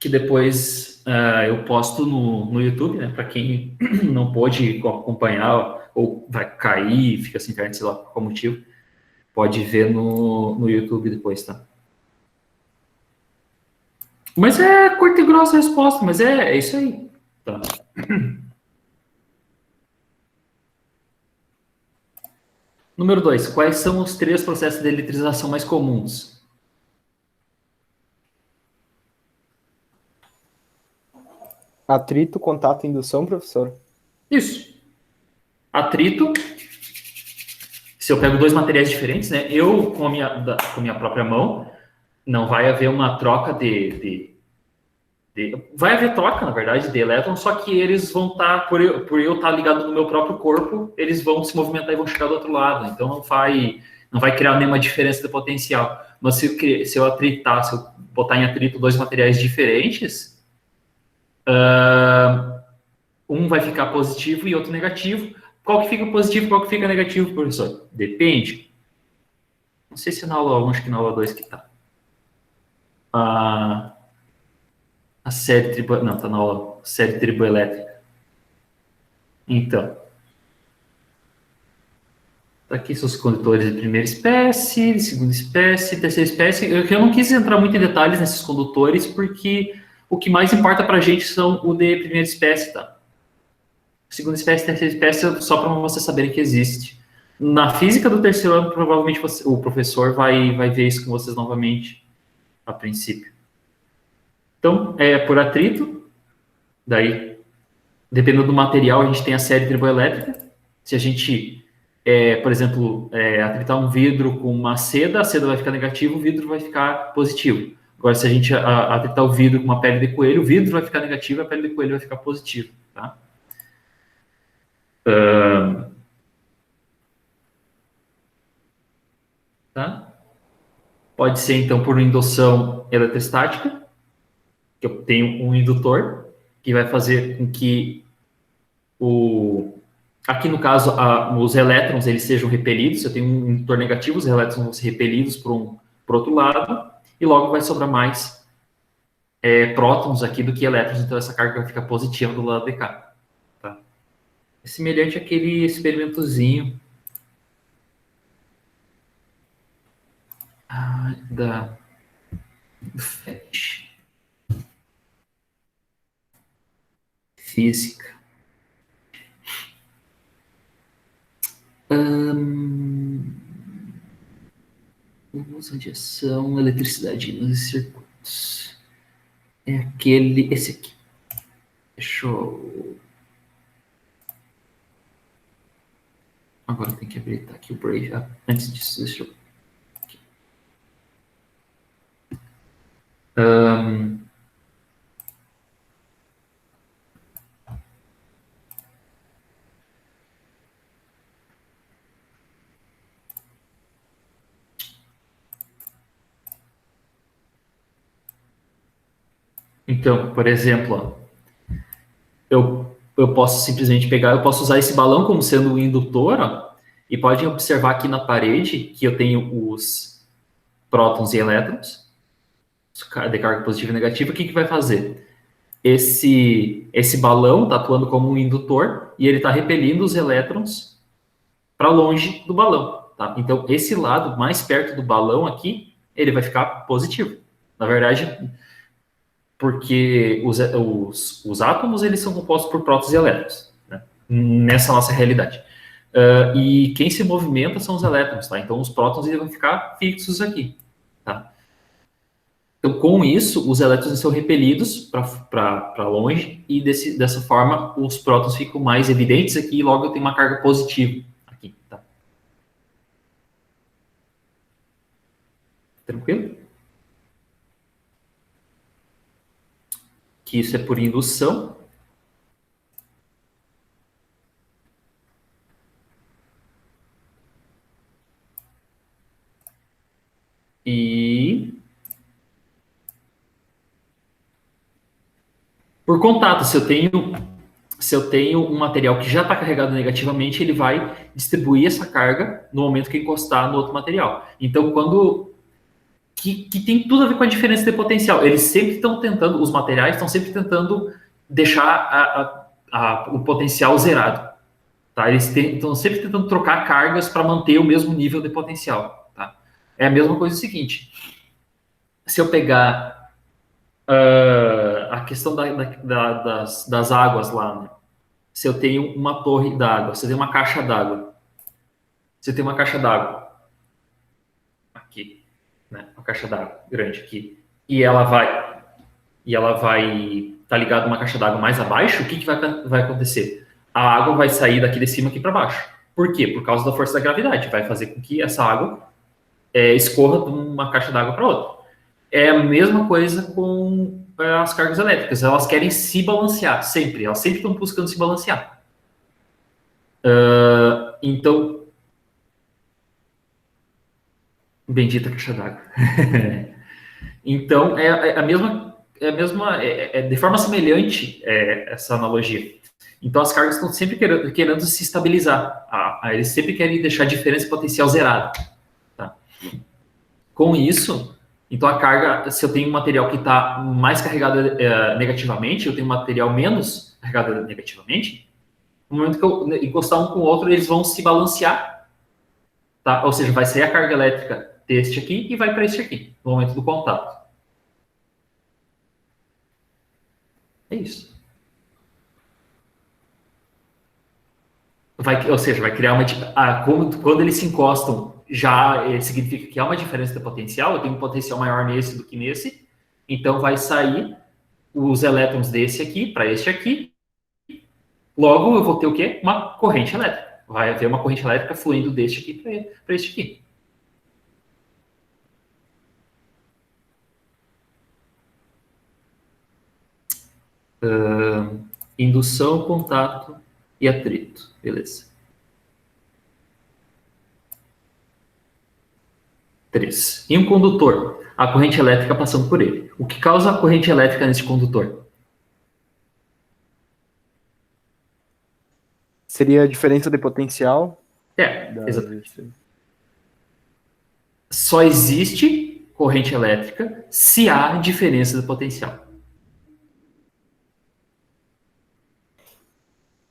que depois eu posto no YouTube, né? Para quem não pôde acompanhar ou vai cair, fica sem internet, sei lá por qual motivo, pode ver no YouTube depois, tá? Mas é curta e grossa a resposta, mas é isso aí. Tá. Número 2. Quais são os 3 processos de eletrização mais comuns? Atrito, contato e indução, professor? Isso. Atrito. Se eu pego 2 materiais diferentes, né? Eu, com a minha própria mão, não vai haver uma troca vai haver troca, na verdade, de elétrons, só que eles vão estar, por eu estar ligado no meu próprio corpo, eles vão se movimentar e vão chegar do outro lado. Então não vai criar nenhuma diferença de potencial. Mas se eu atritar, se eu botar em atrito 2 materiais diferentes, um vai ficar positivo e outro negativo. Qual que fica positivo e qual que fica negativo, professor? Depende. Não sei se na aula 1, acho que na aula 2 que tá. A série tribo... Não, tá na aula série triboelétrica. Então, tá aqui seus condutores de primeira espécie, de segunda espécie, terceira espécie. Eu não quis entrar muito em detalhes nesses condutores, porque o que mais importa para a gente são o de primeira espécie, tá? Segunda espécie, terceira espécie, só para vocês saberem que existe. Na física do terceiro ano, provavelmente o professor vai ver isso com vocês novamente, a princípio. Então, por atrito, daí, dependendo do material, a gente tem a série triboelétrica. Se a gente, por exemplo, atritar um vidro com uma seda, a seda vai ficar negativa, o vidro vai ficar positivo. Agora, se a gente atritar o vidro com uma pele de coelho, o vidro vai ficar negativo, a pele de coelho vai ficar positiva, tá? Tá? Pode ser, então, por indução eletrostática, que eu tenho um indutor, que vai fazer com que aqui no caso, os elétrons eles sejam repelidos. Se eu tenho um indutor negativo, os elétrons vão ser repelidos para outro lado, e logo vai sobrar mais prótons aqui do que elétrons, então essa carga vai ficar positiva do lado de cá. Tá? É semelhante àquele experimentozinho da FET. Física. Uso de ação, eletricidade nos circuitos. É esse aqui. Deixa eu... Agora tem que habilitar aqui o Brave. Antes disso, deixa eu... Então, por exemplo, eu posso simplesmente pegar, eu posso usar esse balão como sendo um indutor, ó, e podem observar aqui na parede que eu tenho os prótons e elétrons, de carga positiva e negativa. O que vai fazer? Esse balão está atuando como um indutor e ele está repelindo os elétrons para longe do balão. Tá? Então, esse lado mais perto do balão aqui, ele vai ficar positivo. Na verdade, porque os átomos eles são compostos por prótons e elétrons, né? Nessa nossa realidade. E quem se movimenta são os elétrons, tá? Então, os prótons eles vão ficar fixos aqui. Tá? Então, com isso, os elétrons são repelidos para longe e dessa forma os prótons ficam mais evidentes aqui e logo eu tenho uma carga positiva aqui. Tá? Tranquilo? Que isso é por indução. E por contato, se eu tenho um material que já está carregado negativamente, ele vai distribuir essa carga no momento que encostar no outro material. Então, quando que tem tudo a ver com a diferença de potencial. Eles sempre estão tentando, os materiais estão sempre tentando deixar o potencial zerado. Tá? Eles estão sempre tentando trocar cargas para manter o mesmo nível de potencial. Tá? É a mesma coisa o seguinte: se eu pegar a questão das águas lá, né? Se eu tenho uma torre d'água, se eu tenho uma caixa d'água, se eu tenho uma caixa d'água aqui, né? Uma caixa d'água grande aqui, e ela vai estar ligada a uma caixa d'água mais abaixo, o que vai acontecer? A água vai sair daqui de cima aqui para baixo. Por quê? Por causa da força da gravidade. Vai fazer com que essa água escorra de uma caixa d'água para outra. É a mesma coisa com as cargas elétricas. Elas querem se balancear, sempre. Elas sempre estão buscando se balancear. Então, bendita caixa d'água. Então, de forma semelhante essa analogia. Então, as cargas estão sempre querendo se estabilizar. Eles sempre querem deixar a diferença potencial zerada. Tá? Com isso, então a carga, se eu tenho um material que está mais carregado negativamente, eu tenho um material menos carregado negativamente, no momento que eu encostar um com o outro, eles vão se balancear. Tá? Ou seja, vai sair a carga elétrica deste aqui e vai para este aqui, no momento do contato. É isso. Ou seja, vai criar quando eles se encostam, já significa que há uma diferença de potencial. Eu tenho um potencial maior nesse do que nesse. Então, vai sair os elétrons desse aqui para este aqui. Logo, eu vou ter o quê? Uma corrente elétrica. Vai haver uma corrente elétrica fluindo deste aqui para este aqui. Indução, contato e atrito. Beleza. 3. Em um condutor, a corrente elétrica passando por ele. O que causa a corrente elétrica nesse condutor? Seria a diferença de potencial? Exatamente. Só existe corrente elétrica se há diferença de potencial.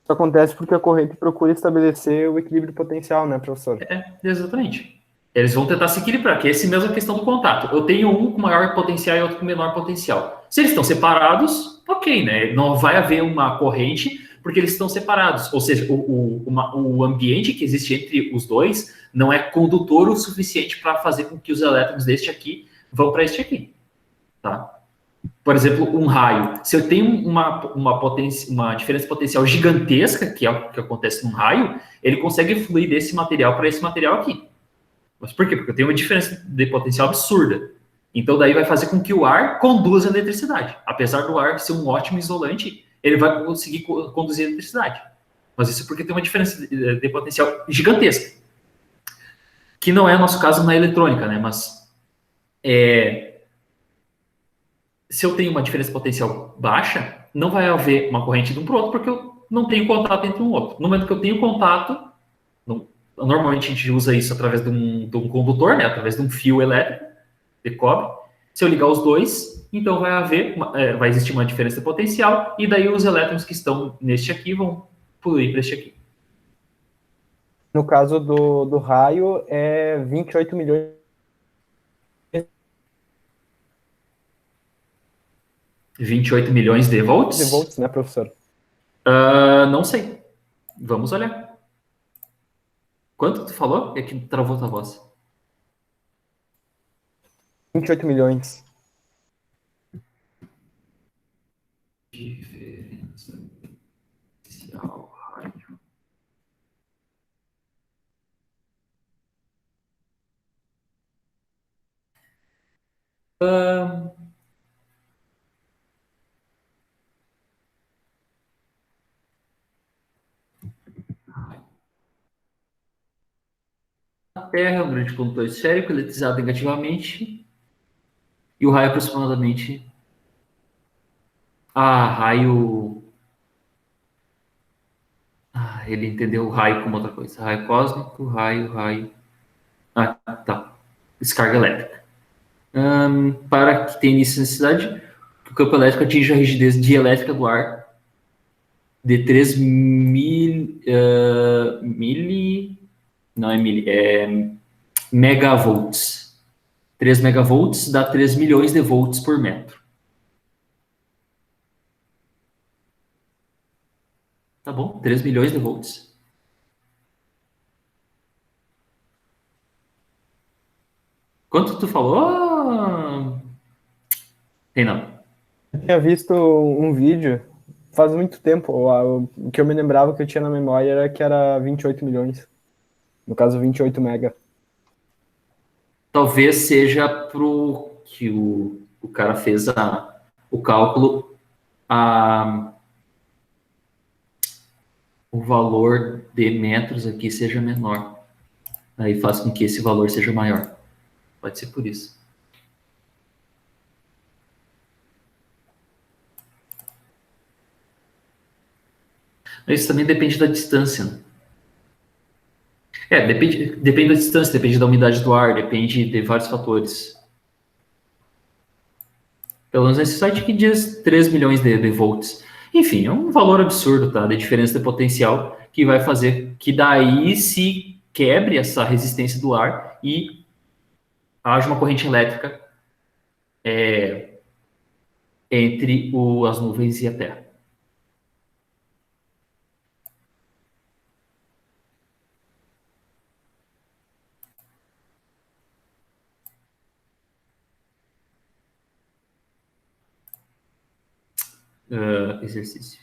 Isso acontece porque a corrente procura estabelecer o equilíbrio potencial, né, professor? Exatamente. Eles vão tentar se equilibrar, que é essa mesma questão do contato. Eu tenho um com maior potencial e outro com menor potencial. Se eles estão separados, ok, né? Não vai haver uma corrente porque eles estão separados. Ou seja, o ambiente que existe entre os dois não é condutor o suficiente para fazer com que os elétrons deste aqui vão para este aqui. Tá? Por exemplo, um raio. Se eu tenho uma diferença potencial gigantesca, que é o que acontece num raio, ele consegue fluir desse material para esse material aqui. Mas por quê? Porque eu tenho uma diferença de potencial absurda. Então, daí vai fazer com que o ar conduza a eletricidade. Apesar do ar ser um ótimo isolante, ele vai conseguir conduzir a eletricidade. Mas isso porque tem uma diferença de potencial gigantesca. Que não é o nosso caso na eletrônica, né? Mas se eu tenho uma diferença potencial baixa, não vai haver uma corrente de um para o outro, porque eu não tenho contato entre um outro. No momento que eu tenho contato, normalmente a gente usa isso através de um condutor, né? Através de um fio elétrico de cobre. Se eu ligar os dois, então vai existir uma diferença de potencial, e daí os elétrons que estão neste aqui vão fluir para este aqui. No caso do raio, é 28 milhões 28 milhões de volts? de volts, né, professor? Não sei. Vamos olhar. Quanto tu falou? É que travou tua voz. 28 milhões. Diferença potencial raio. A Terra é um grande condutor esférico eletrizado negativamente, e o raio é aproximadamente. Raio. Ele entendeu o raio como outra coisa. Raio cósmico, raio. Tá. Descarga elétrica. Para que tenha início necessidade, que o campo elétrico atinja a rigidez dielétrica do ar de 3 não é mili, é megavolts. 3 megavolts dá 3 milhões de volts por metro. Tá bom? 3 milhões de volts. Quanto tu falou? Tem não. Eu tinha visto um vídeo faz muito tempo. O que eu me lembrava que eu tinha na memória era que era 28 milhões. No caso, 28 mega. Talvez seja pro que o cara fez o cálculo, o valor de metros aqui seja menor. Aí faz com que esse valor seja maior. Pode ser por isso. Mas isso também depende da distância, né? Depende da distância, depende da umidade do ar, depende de vários fatores. Pelo menos nesse site que diz 3 milhões de volts. Enfim, é um valor absurdo, tá? De diferença de potencial que vai fazer que daí se quebre essa resistência do ar e haja uma corrente elétrica entre as nuvens e a Terra. Exercício.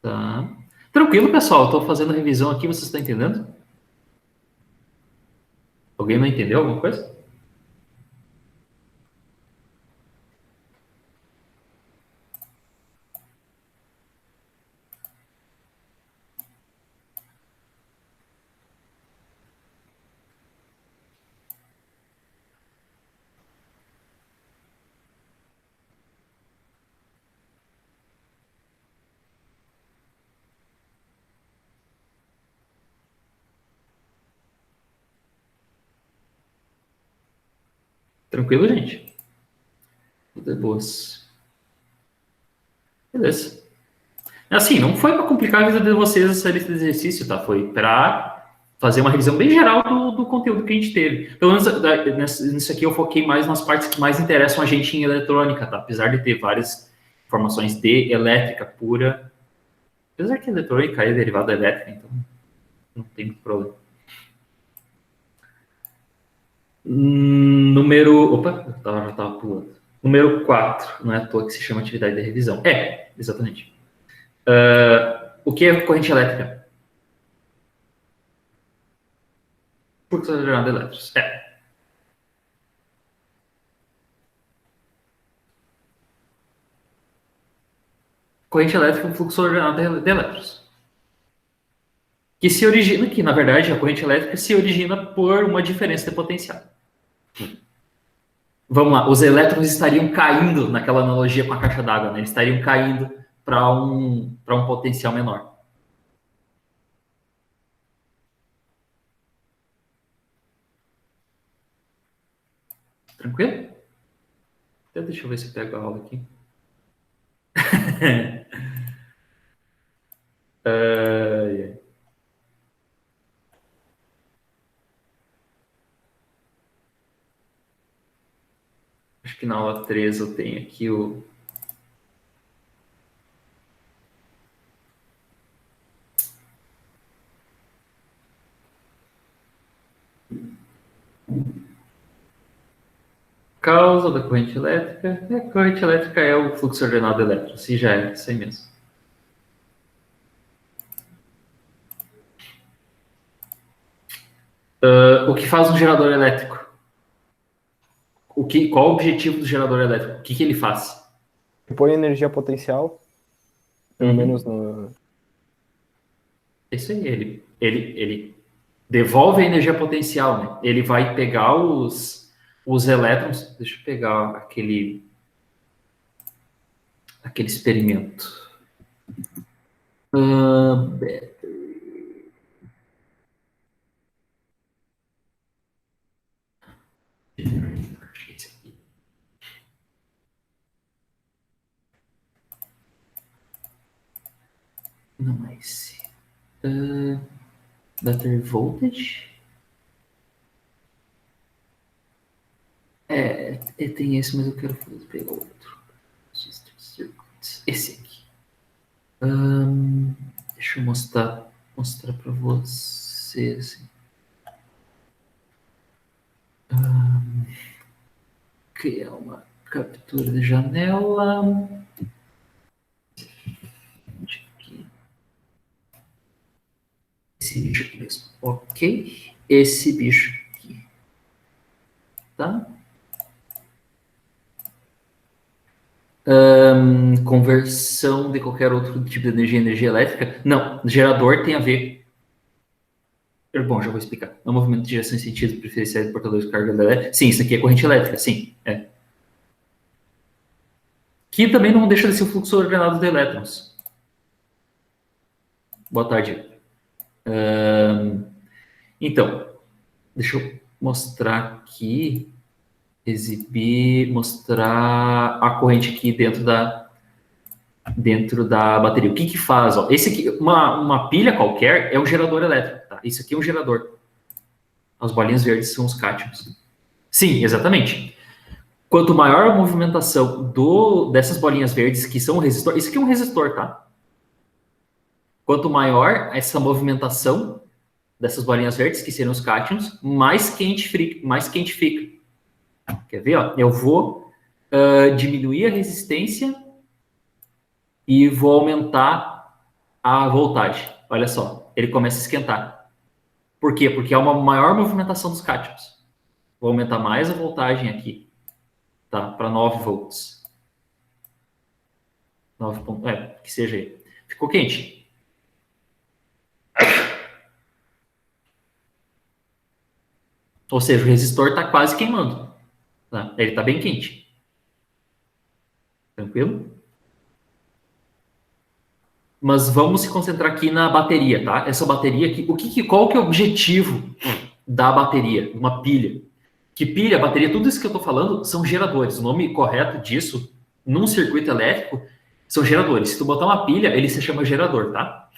Tá. Tranquilo, pessoal. Estou fazendo a revisão aqui. Vocês estão entendendo? Alguém não entendeu alguma coisa? Tranquilo, gente? Tudo é boas. Beleza. Assim, não foi para complicar a vida de vocês essa lista de exercício, tá? Foi para fazer uma revisão bem geral do conteúdo que a gente teve. Pelo menos nisso aqui eu foquei mais nas partes que mais interessam a gente em eletrônica, tá? Apesar de ter várias informações de elétrica pura. Apesar que a eletrônica é derivada da elétrica, então não tem muito problema. Número. Opa, já estava pulando. Número 4, não é à toa que se chama atividade de revisão. Exatamente. O que é corrente elétrica? Fluxo ordenado de elétrons. Corrente elétrica é um fluxo ordenado de elétrons. Que se origina, que na verdade a corrente elétrica se origina por uma diferença de potencial. Vamos lá, os elétrons estariam caindo naquela analogia com a caixa d'água, né? Eles estariam caindo para um potencial menor. Tranquilo? Então, deixa eu ver se eu pego a aula aqui. Yeah. Acho que na aula 3 eu tenho aqui o. Causa da corrente elétrica. A corrente elétrica é o fluxo ordenado de elétrons. Se já é, isso aí mesmo. O que faz um gerador elétrico? Qual o objetivo do gerador elétrico? O que ele faz? Põe energia potencial, pelo menos no. É isso aí, ele devolve a energia potencial, né? Ele vai pegar os elétrons. Deixa eu pegar aquele experimento. Não é esse. Battery voltage. Tem esse, mas eu quero pegar outro. Esse aqui. Deixa eu mostrar para vocês. Criar uma captura de janela. Aqui. Esse bicho aqui mesmo. Ok. Esse bicho aqui. Tá? Conversão de qualquer outro tipo de energia em energia elétrica? Não, gerador tem a ver. Bom, já vou explicar. É um movimento de direção em sentido preferencial de portadores de carga elétrica. Sim, isso aqui é corrente elétrica, sim. Que também não deixa de ser o fluxo ordenado de elétrons. Boa tarde. Então, deixa eu mostrar aqui, mostrar a corrente aqui dentro da bateria. O que faz? Ó? Esse aqui, uma pilha qualquer é um gerador elétrico. Tá? Isso aqui é um gerador. As bolinhas verdes são os cátions. Sim, exatamente. Quanto maior a movimentação dessas bolinhas verdes, que são um resistor, isso aqui é um resistor, tá? Quanto maior essa movimentação dessas bolinhas verdes, que seriam os cátions, mais quente fica. Quer ver? Ó? Eu vou diminuir a resistência e vou aumentar a voltagem. Olha só, ele começa a esquentar. Por quê? Porque há uma maior movimentação dos cátions. Vou aumentar mais a voltagem aqui, tá? Para 9 volts. 9, que seja aí. Ficou quente. Ou seja, o resistor está quase queimando. Tá? Ele está bem quente. Tranquilo? Mas vamos se concentrar aqui na bateria, tá? Essa bateria aqui, qual que é o objetivo da bateria? Uma pilha. Que pilha, bateria, tudo isso que eu estou falando são geradores. O nome correto disso, num circuito elétrico, são geradores. Se tu botar uma pilha, ele se chama gerador, tá?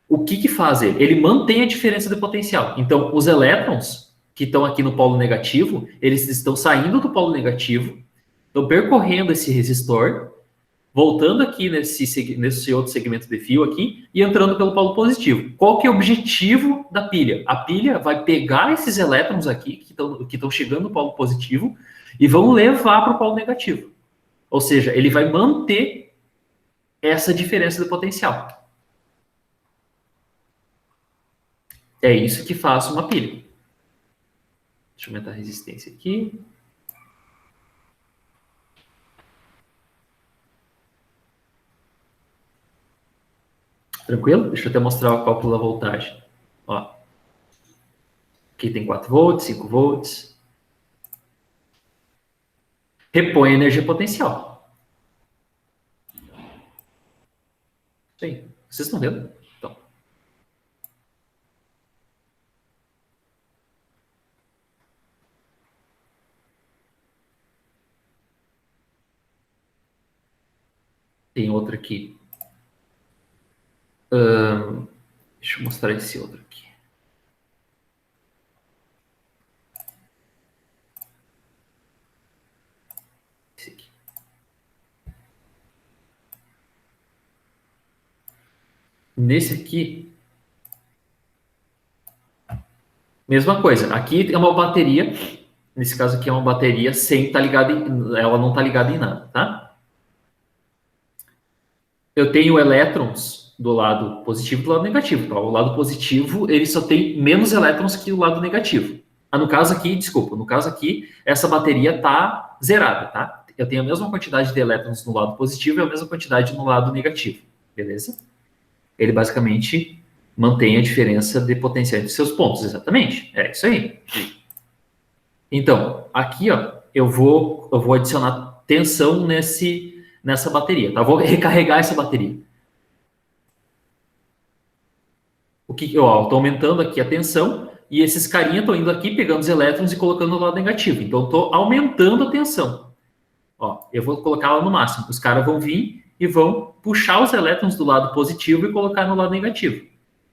O que faz ele? Ele mantém a diferença de potencial. Então, os elétrons que estão aqui no polo negativo, eles estão saindo do polo negativo, estão percorrendo esse resistor, voltando aqui nesse outro segmento de fio aqui e entrando pelo polo positivo. Qual que é o objetivo da pilha? A pilha vai pegar esses elétrons aqui que estão chegando no polo positivo e vão levar para o polo negativo. Ou seja, ele vai manter essa diferença de potencial. É isso que faz uma pilha. Deixa eu aumentar a resistência aqui. Tranquilo? Deixa eu até mostrar o cálculo da voltagem. Ó. Aqui tem 4 volts, 5 volts. Repõe a energia potencial. Isso aí. Vocês estão vendo? Então. Tem outro aqui. Deixa eu mostrar esse outro aqui. Esse aqui. Nesse aqui, mesma coisa. Aqui é uma bateria. Nesse caso aqui é uma bateria sem estar ligada ela não está ligada em nada, tá? Eu tenho elétrons do lado positivo e do lado negativo. Tá? O lado positivo, ele só tem menos elétrons que o lado negativo. No caso aqui, essa bateria está zerada, tá? Eu tenho a mesma quantidade de elétrons no lado positivo e a mesma quantidade no lado negativo, beleza? Ele basicamente mantém a diferença de potencial entre seus pontos, exatamente. É isso aí. Então, aqui, ó, eu vou adicionar tensão nessa bateria, tá? Eu vou recarregar essa bateria. Eu estou aumentando aqui a tensão e esses carinha estão indo aqui pegando os elétrons e colocando no lado negativo. Então, eu estou aumentando a tensão. Ó, eu vou colocar ela no máximo. Os caras vão vir e vão puxar os elétrons do lado positivo e colocar no lado negativo.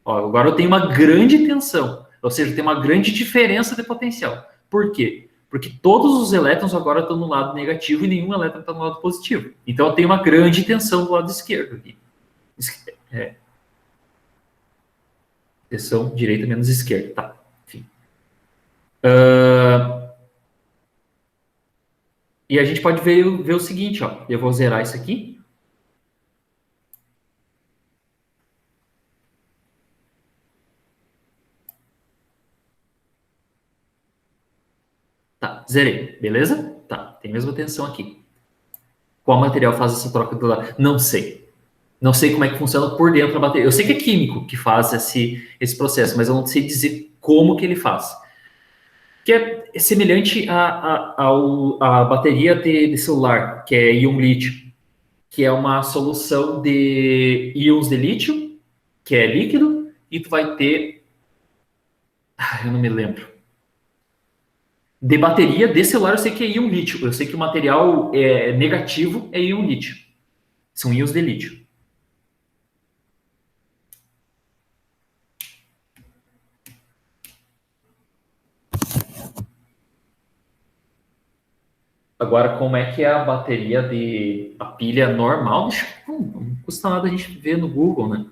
Ó, agora eu tenho uma grande tensão, ou seja, tem uma grande diferença de potencial. Por quê? Porque todos os elétrons agora estão no lado negativo e nenhum elétron está no lado positivo. Então eu tenho uma grande tensão do lado esquerdo aqui. Tensão direita menos esquerda, tá? Enfim. E a gente pode ver o seguinte, ó. Eu vou zerar isso aqui. Tá, zerei, beleza? Tá, tem a mesma tensão aqui. Qual material faz essa troca do lado? Não sei. Não sei como é que funciona por dentro da bateria. Eu sei que é químico que faz esse processo, mas eu não sei dizer como que ele faz. Que é semelhante à bateria de celular, que é íon lítio, que é uma solução de íons de lítio, que é líquido, e tu vai ter... eu não me lembro. De bateria de celular eu sei que é íon lítio. Eu sei que o material negativo é íon lítio. São íons de lítio. Agora, como é que é a bateria de... a pilha normal? Não custa nada a gente ver no Google, né?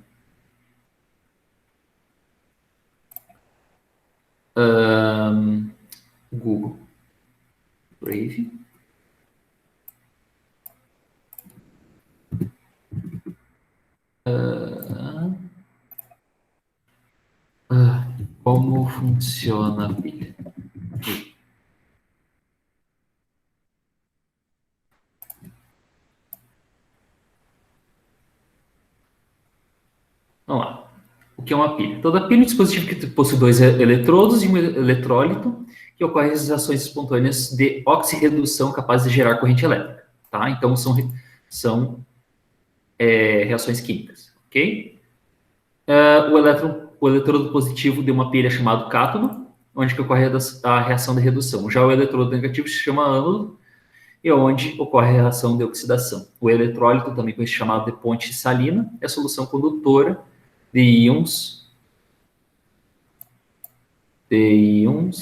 Google. Brave. Como funciona a pilha? Vamos lá. O que é uma pilha? Toda pilha é um dispositivo que possui dois eletrodos e um eletrólito que ocorrem as reações espontâneas de oxirredução capazes de gerar corrente elétrica. Tá? Então, são reações químicas. Ok? O eletrodo positivo de uma pilha é chamado cátodo, onde que ocorre a reação de redução. Já o eletrodo negativo se chama ânodo, e onde ocorre a reação de oxidação. O eletrólito, também conhecido chamado de ponte salina, é a solução condutora de íons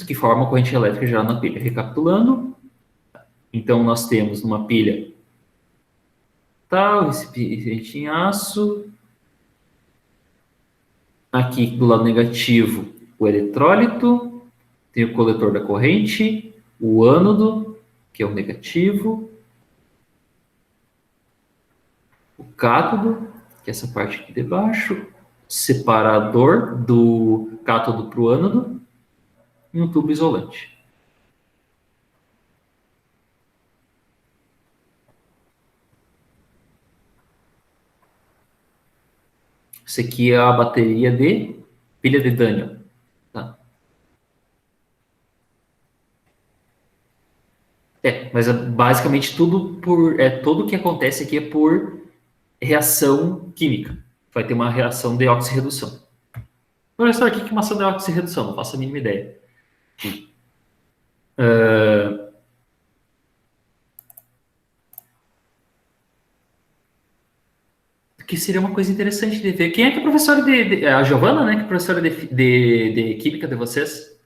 que formam a corrente elétrica gerada na pilha. Recapitulando, então nós temos numa pilha tal, recipiente em aço, aqui do lado negativo o eletrólito, tem o coletor da corrente, o ânodo, que é o negativo, o cátodo, que é essa parte aqui de baixo, separador do cátodo para o ânodo, e um tubo isolante. Isso aqui é a bateria de pilha de Daniel. Tá? Mas basicamente tudo que acontece aqui é por reação química. Vai ter uma reação de oxirredução. Olha só aqui que é uma ação de oxirredução, não faço a mínima ideia. Que seria uma coisa interessante de ver. Quem é que é professora a Giovana, né? Que é professora de química de vocês?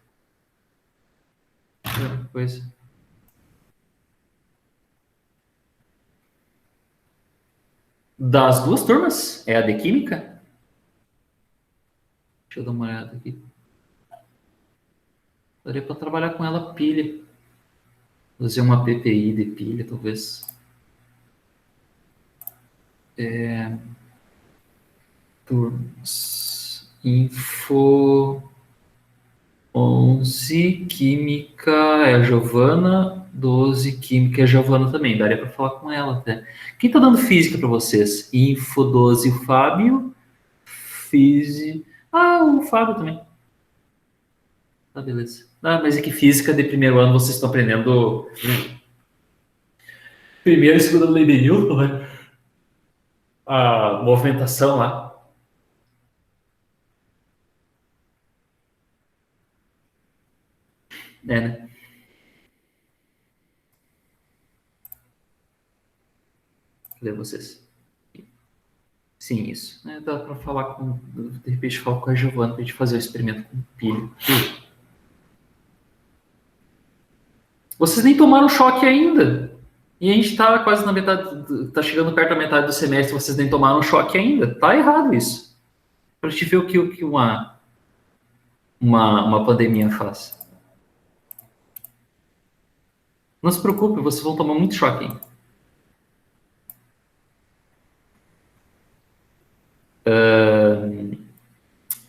Pois. Das duas turmas? É a de química? Deixa eu dar uma olhada aqui. Daria para trabalhar com ela pilha. Fazer uma PPI de pilha, talvez. Turmas. Info 11, Química é a Giovana. 12, Química é a Giovana também. Daria para falar com ela até. Quem tá dando física para vocês? Info 12, o Fábio. Física. Ah, o Fábio também. Tá, beleza. Ah, mas é que física de primeiro ano vocês estão aprendendo primeiro e segunda lei de Newton, né? A movimentação lá. Né? Cadê vocês? Sim, isso. Dá para falar com, de repente, falar com a Giovana para a gente fazer o experimento com pilha. Vocês nem tomaram choque ainda. E a gente está quase na metade, tá chegando perto da metade do semestre, vocês nem tomaram choque ainda. Tá errado isso. Para te ver o que uma pandemia faz. Não se preocupe, vocês vão tomar muito choque ainda.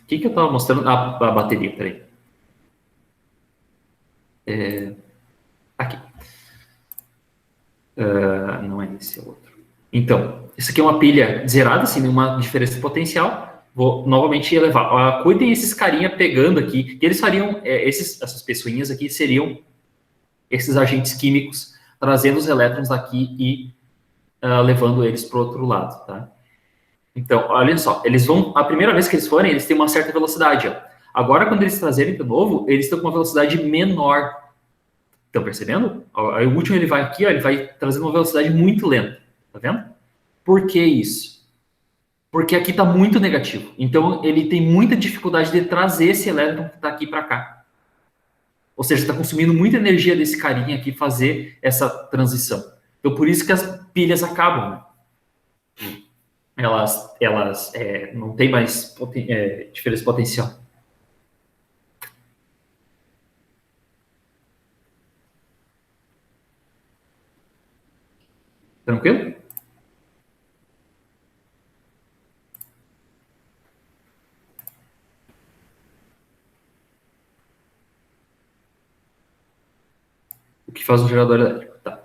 O que eu estava mostrando? A bateria, peraí. Aqui. Não é esse, é outro. Então, isso aqui é uma pilha zerada, sem nenhuma diferença de potencial. Vou novamente elevar. Cuidem esses carinha pegando aqui, que eles fariam, essas pessoinhas aqui seriam esses agentes químicos, trazendo os elétrons daqui e levando eles para o outro lado, tá? Então, olha só, eles vão, a primeira vez que eles forem, eles têm uma certa velocidade, ó. Agora, quando eles trazerem de novo, eles estão com uma velocidade menor. Estão percebendo? Aí o último ele vai aqui, ó, ele vai trazendo uma velocidade muito lenta. Tá vendo? Por que isso? Porque aqui está muito negativo. Então, ele tem muita dificuldade de trazer esse elétron que está aqui para cá. Ou seja, está consumindo muita energia desse carinha aqui fazer essa transição. Então, por isso que as pilhas acabam, né? Elas não tem mais diferença potencial. Tranquilo? O que faz um gerador elétrico. Tá.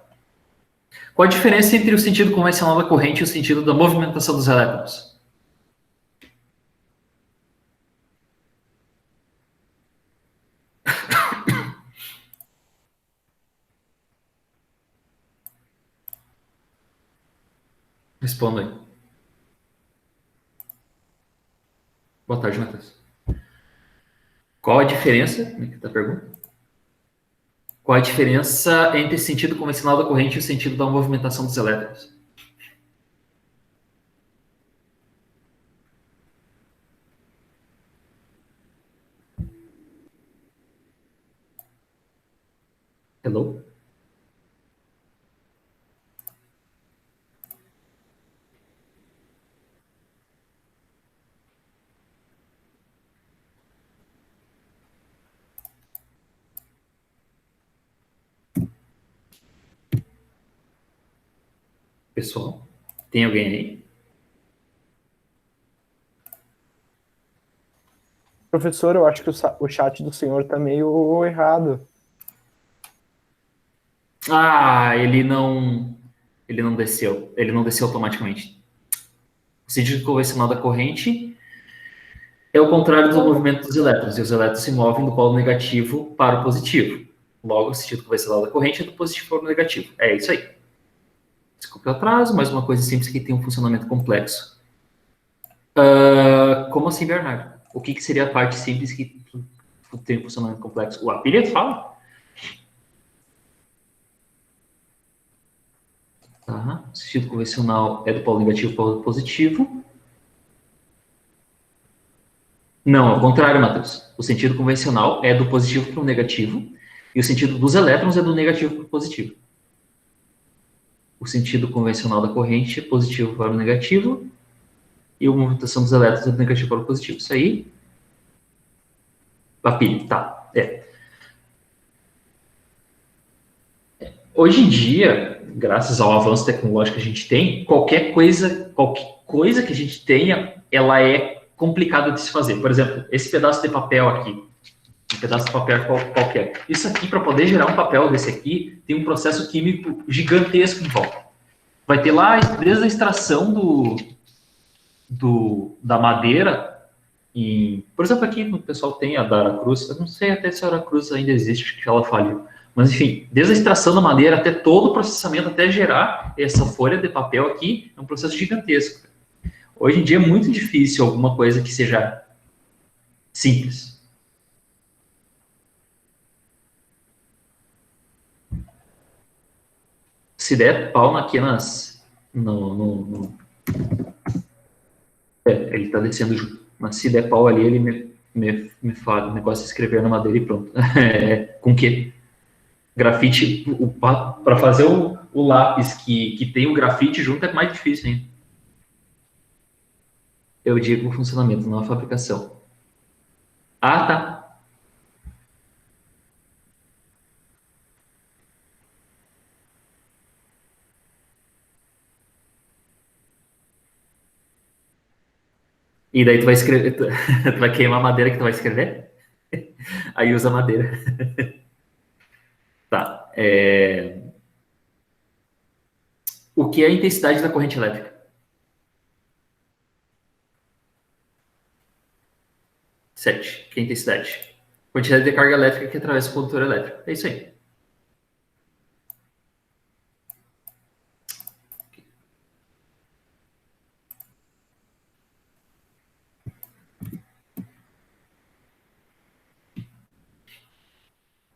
Qual a diferença entre o sentido convencional da corrente e o sentido da movimentação dos elétrons? Responda aí. Boa tarde, Matheus. Qual a diferença? Como é que tá a pergunta? Qual a diferença entre o sentido convencional da corrente e o sentido da movimentação dos elétrons? Hello? Pessoal? Tem alguém aí? Professor, eu acho que o chat do senhor tá meio errado. Ele não desceu. Ele não desceu automaticamente. O sentido convencional da corrente é o contrário do movimento dos elétrons, e os elétrons se movem do polo negativo para o positivo. Logo, o sentido convencional da corrente é do positivo para o negativo. É isso aí. Desculpe o atraso, mas uma coisa simples que tem um funcionamento complexo. Como assim, Bernardo? O que seria a parte simples que tem um funcionamento complexo? A pilha fala? Tá. O sentido convencional é do polo negativo para o positivo. Não, ao contrário, Matheus. O sentido convencional é do positivo para o negativo, e o sentido dos elétrons é do negativo para o positivo. O sentido convencional da corrente é positivo para o negativo, e a movimentação dos elétrons é do negativo para o positivo. Isso aí. A pilha, tá. Hoje em dia, graças ao avanço tecnológico que a gente tem, qualquer coisa que a gente tenha, ela é complicada de se fazer. Por exemplo, esse pedaço de papel aqui, um pedaço de papel qualquer. Isso aqui, para poder gerar um papel desse aqui, tem um processo químico gigantesco em volta. Vai ter lá, desde a extração da madeira, por exemplo, aqui o pessoal tem a da Aracruz, eu não sei até se a Aracruz ainda existe, acho que ela faliu. Mas, enfim, desde a extração da madeira até todo o processamento, até gerar essa folha de papel aqui, é um processo gigantesco. Hoje em dia é muito difícil alguma coisa que seja simples. Se der pau aqui Ele tá descendo junto. Mas se der pau ali, ele me fala. O negócio é escrever na madeira e pronto. Com o quê? Grafite, para fazer o lápis que tem o grafite junto é mais difícil, hein? Eu digo o funcionamento, não a fabricação. Ah, tá. E daí tu vai escrever, tu vai queimar a madeira que tu vai escrever? Aí usa madeira. Tá. O que é a intensidade da corrente elétrica? 7. Que é a intensidade? Quantidade de carga elétrica que atravessa o condutor elétrico. É isso aí.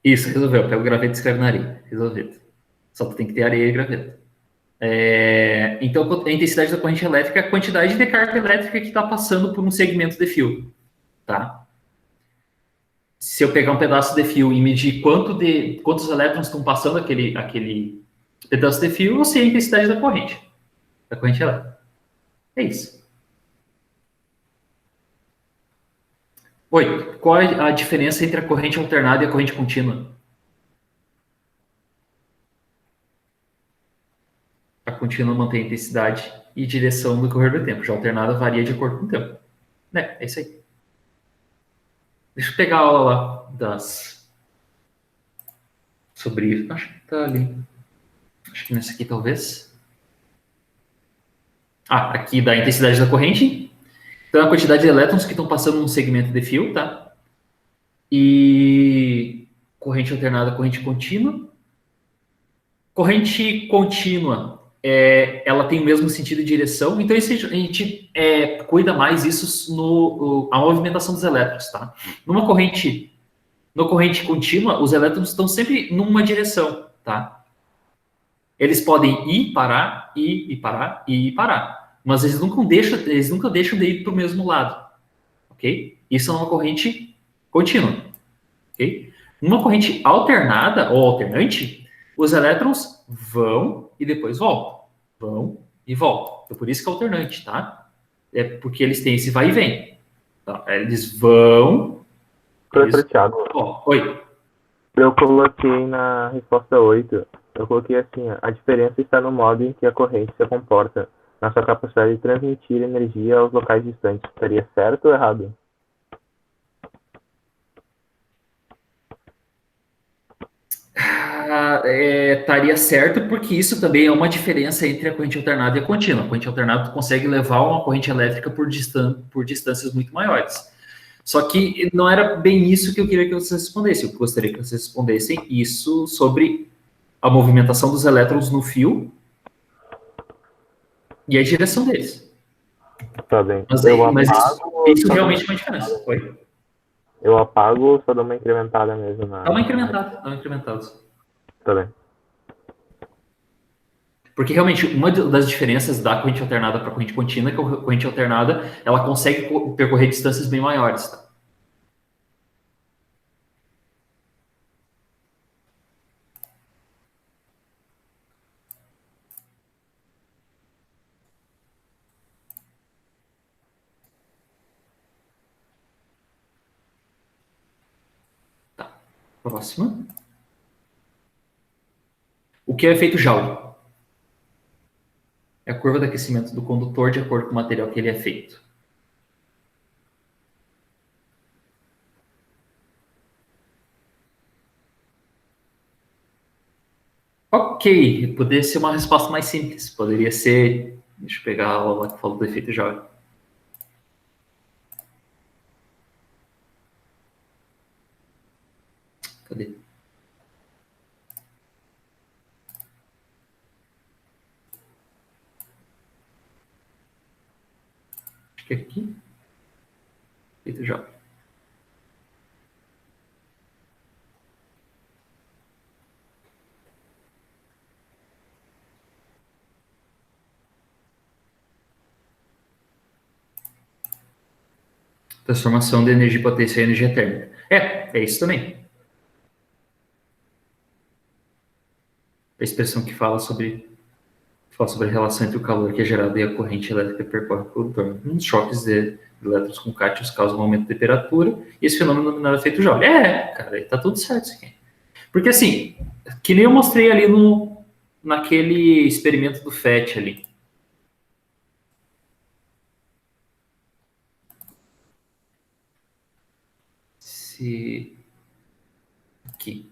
Isso, resolveu. Pega o graveto e escreve na areia. Resolvido. Só tu tem que ter areia e graveto. Então, a intensidade da corrente elétrica é a quantidade de carga elétrica que está passando por um segmento de fio. Tá? Se eu pegar um pedaço de fio e medir quantos elétrons estão passando aquele pedaço de fio, eu sei a intensidade da corrente elétrica. É isso. 8. Qual é a diferença entre a corrente alternada e a corrente contínua? A contínua mantém a intensidade e direção no correr do tempo. Já a alternada varia de acordo com o tempo. É isso aí. Deixa eu pegar a aula lá sobre isso. Acho que tá ali. Acho que nessa aqui talvez. Aqui da intensidade da corrente. Então, a quantidade de elétrons que estão passando num segmento de fio, tá? E corrente alternada, corrente contínua. Corrente contínua, ela tem o mesmo sentido de direção, então a gente cuida mais isso a movimentação dos elétrons, tá? No corrente contínua, os elétrons estão sempre numa direção, tá? Eles podem ir, parar, ir, parar, ir, parar. Mas eles nunca deixam de ir para o mesmo lado, ok? Isso é uma corrente contínua, ok? Numa corrente alternada ou alternante, os elétrons vão e depois voltam. Vão e voltam. Então, por isso que é alternante, tá? É porque eles têm esse vai e vem. Tá? Eles vão. Professor Thiago, Oi. eu coloquei na resposta 8, eu coloquei assim, a diferença está no modo em que a corrente se comporta, na sua capacidade de transmitir energia aos locais distantes. Estaria certo ou errado? Estaria certo, porque isso também é uma diferença entre a corrente alternada e a contínua. A corrente alternada consegue levar uma corrente elétrica por distâncias muito maiores. Só que não era bem isso que eu queria que vocês respondessem. Eu gostaria que vocês respondessem isso sobre a movimentação dos elétrons no fio e a direção deles. Tá bem. Mas isso realmente é uma diferença. Oi? Eu apago ou só dou uma incrementada mesmo? Dá uma incrementada. Tá bem. Porque realmente uma das diferenças da corrente alternada para a corrente contínua é que a corrente alternada ela consegue percorrer distâncias bem maiores. Tá? Próxima. O que é o efeito Joule? É a curva de aquecimento do condutor de acordo com o material que ele é feito. Ok, poderia ser uma resposta mais simples. Poderia ser. Deixa eu pegar a aula que falou do efeito Joule. Cadê? Acho que é aqui. Efeito Joule. Transformação de energia potência em energia térmica. É isso também. A expressão que fala sobre a relação entre o calor que é gerado e a corrente elétrica que percorre o condutor. Os choques de elétrons com cátions causam um aumento de temperatura e esse fenômeno é denominado efeito Joule. Cara, tá tudo certo isso aqui. Porque assim, que nem eu mostrei ali naquele experimento do FET ali. Aqui.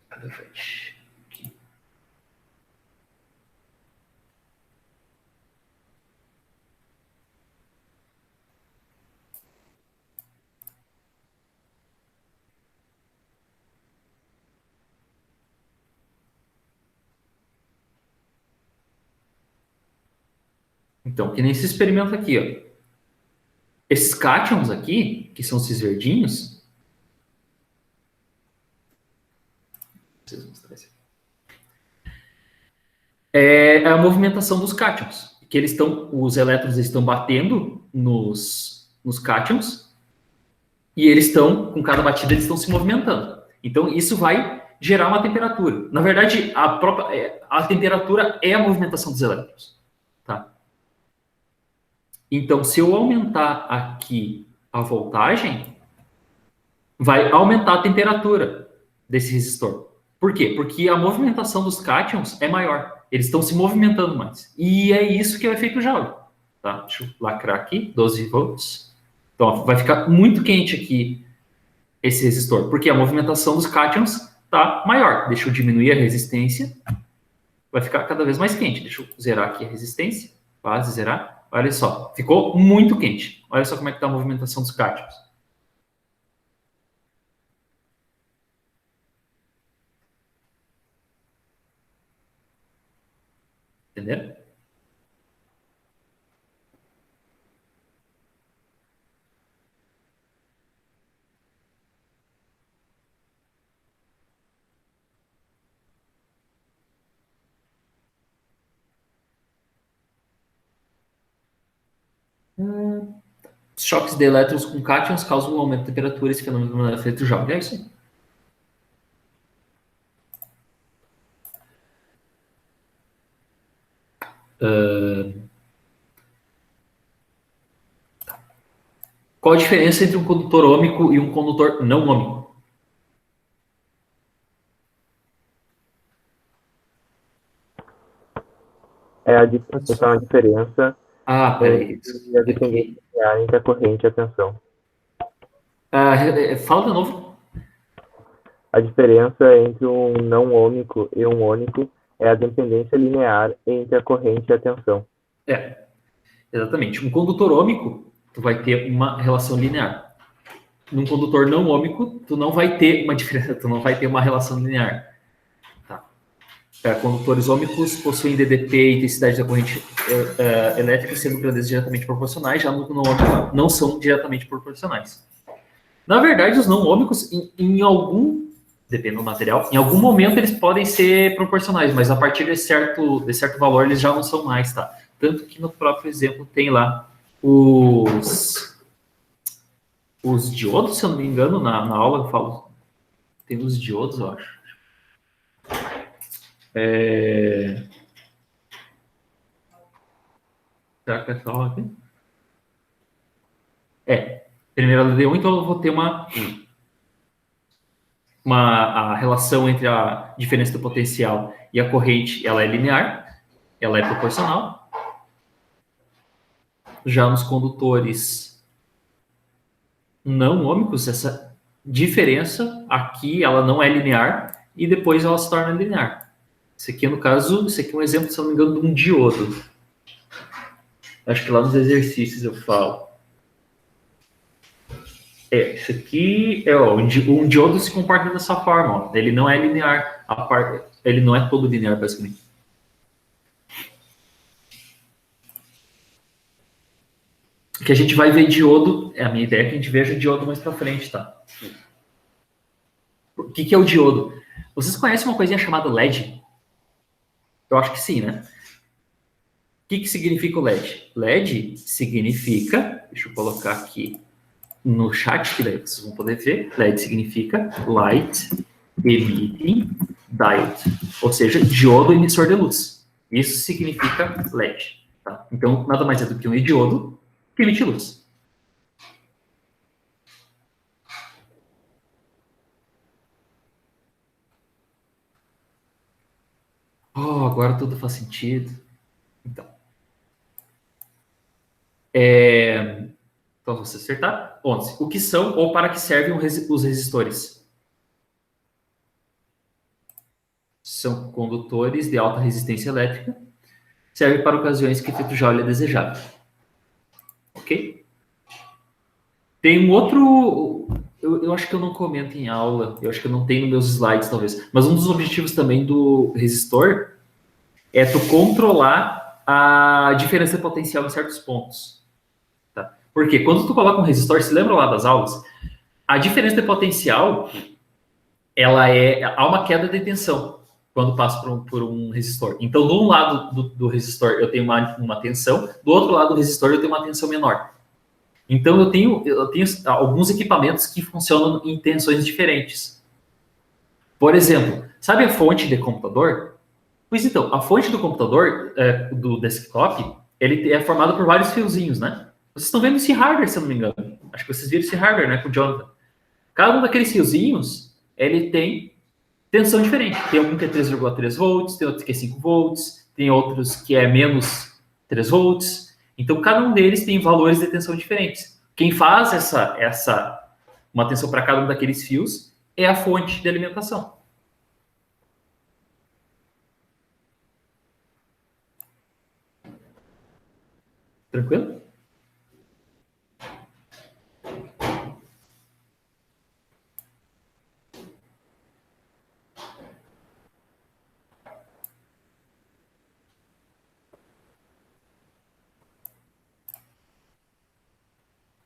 Cadê o FET? Aqui. Então, que nem esse experimento aqui, ó. Esses cátions aqui, que são esses verdinhos, preciso mostrar isso aqui. É a movimentação dos cátions, que os elétrons estão batendo nos cátions e eles estão, com cada batida, eles estão se movimentando. Então, isso vai gerar uma temperatura. Na verdade, a temperatura é a movimentação dos elétrons. Tá? Então, se eu aumentar aqui a voltagem, vai aumentar a temperatura desse resistor. Por quê? Porque a movimentação dos cátions é maior. Eles estão se movimentando mais. E é isso que é o efeito Joule. Tá? Deixa eu lacrar aqui, 12 volts. Então, ó, vai ficar muito quente aqui esse resistor, porque a movimentação dos cátions está maior. Deixa eu diminuir a resistência. Vai ficar cada vez mais quente. Deixa eu zerar aqui a resistência. Quase zerar. Olha só, ficou muito quente. Olha só como é que está a movimentação dos cátions. Entendeu? Os choques de elétrons com cátions causam um aumento de temperatura, esse fenômeno é efeito Joule. É isso aí. Qual a diferença entre um condutor ômico e um condutor não ômico? É a diferença Peraí. entre a dependência linear entre a corrente e a tensão. Fala de novo. A diferença entre um não ômico e um ônico é a dependência linear entre a corrente e a tensão. Exatamente. Um condutor ômico, tu vai ter uma relação linear. Num condutor não ômico, tu não vai ter uma diferença, tu não vai ter uma relação linear. Tá? Condutores ômicos possuem DDP e intensidade da corrente elétrica sendo grandezas diretamente proporcionais, já no não ômico não são diretamente proporcionais. Na verdade, os não ômicos, depende do material, em algum momento eles podem ser proporcionais, mas a partir de certo valor eles já não são mais, tá? Tanto que no próprio exemplo tem lá os diodos, se eu não me engano, na aula eu falo, tem os diodos, eu acho. Será que é só aqui? Primeiro ela deu 1, então eu vou ter a relação entre a diferença do potencial e a corrente, ela é linear, ela é proporcional. Já nos condutores não ômicos, essa diferença aqui, ela não é linear e depois ela se torna linear. Esse aqui, no caso, esse aqui é um exemplo, se eu não me engano, de um diodo. Acho que lá nos exercícios eu falo. Isso aqui um diodo se comporta dessa forma. Ó. Ele não é linear. Ele não é todo linear, basicamente. Que a gente vai ver diodo. A minha ideia é que a gente veja o diodo mais pra frente, tá? O que é o diodo? Vocês conhecem uma coisinha chamada LED? Eu acho que sim, né? que significa o LED? LED significa, deixa eu colocar aqui no chat, que daí vocês vão poder ver, LED significa Light Emitting Diode, ou seja, diodo emissor de luz. Isso significa LED. Tá? Então, nada mais é do que um diodo que emite luz. Oh, agora tudo faz sentido. Então, então você acertar. 11. O que são ou para que servem os resistores? São condutores de alta resistência elétrica. Serve para ocasiões que o efeito Joule é desejável. Ok? Tem um outro... Eu acho que eu não comento em aula. Eu acho que eu não tenho nos meus slides, talvez. Mas um dos objetivos também do resistor é tu controlar a diferença potencial em certos pontos. Tá? Porque quando tu coloca um resistor, se lembra lá das aulas? A diferença de potencial, há uma queda de tensão quando passa por um resistor. Então, de um lado do resistor eu tenho uma tensão, do outro lado do resistor eu tenho uma tensão menor. Então, eu tenho alguns equipamentos que funcionam em tensões diferentes. Por exemplo, sabe a fonte de computador? Pois então, a fonte do computador, do desktop, ele é formado por vários fiozinhos, né? Vocês estão vendo esse hardware, se eu não me engano. Acho que vocês viram esse hardware, né, com o Jonathan. Cada um daqueles fiozinhos, ele tem tensão diferente. Tem algum que é 3,3 volts, tem outro que é 5 volts, tem outros que é menos 3 volts. Então, cada um deles tem valores de tensão diferentes. Quem faz uma tensão para cada um daqueles fios é a fonte de alimentação. Tranquilo?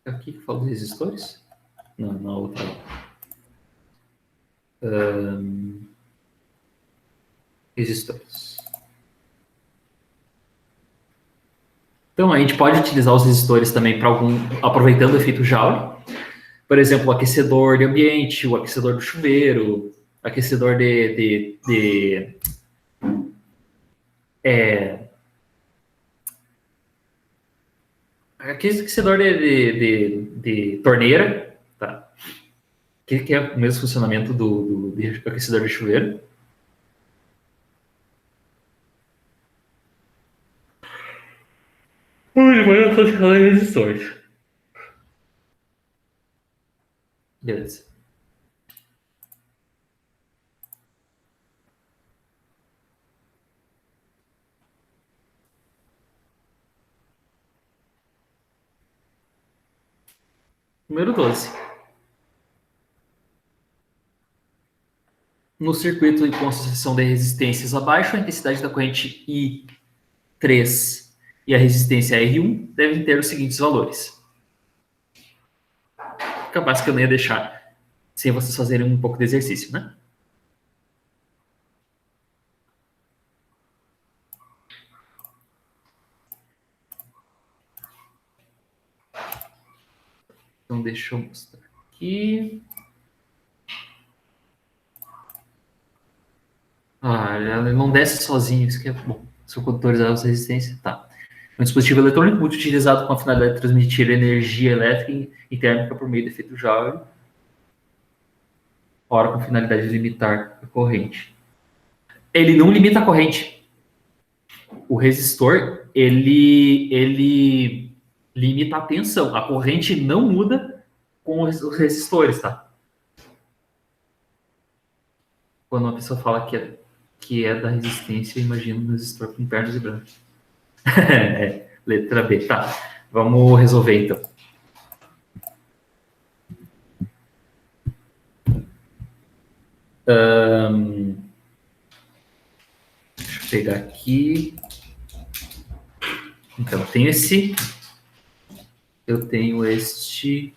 Aqui que fala dos resistores? Não, na outra. Resistores. Então, a gente pode utilizar os resistores também para aproveitando o efeito Joule. Por exemplo, o aquecedor de ambiente, o aquecedor do chuveiro, aquecedor aquecedor de torneira, tá? Que é o mesmo funcionamento do aquecedor de chuveiro. Resistores. Beleza. Número 12. No circuito com associação de resistências abaixo, a intensidade da corrente I3 e a resistência R1 devem ter os seguintes valores. Capaz que eu não ia deixar sem vocês fazerem um pouco de exercício, né? Então, deixa eu mostrar aqui. Ele não desce sozinho, isso que é bom. Se o condutor usar essa resistência, tá. Um dispositivo eletrônico muito utilizado com a finalidade de transmitir energia elétrica e térmica por meio do efeito Joule, ora com finalidade de limitar a corrente. Ele não limita a corrente. O resistor, ele limita a tensão. A corrente não muda com os resistores, tá? Quando uma pessoa fala que é da resistência, eu imagino um resistor com pernas e brancos. Letra B, tá. Vamos resolver, então. Deixa eu pegar aqui. Então, eu tenho este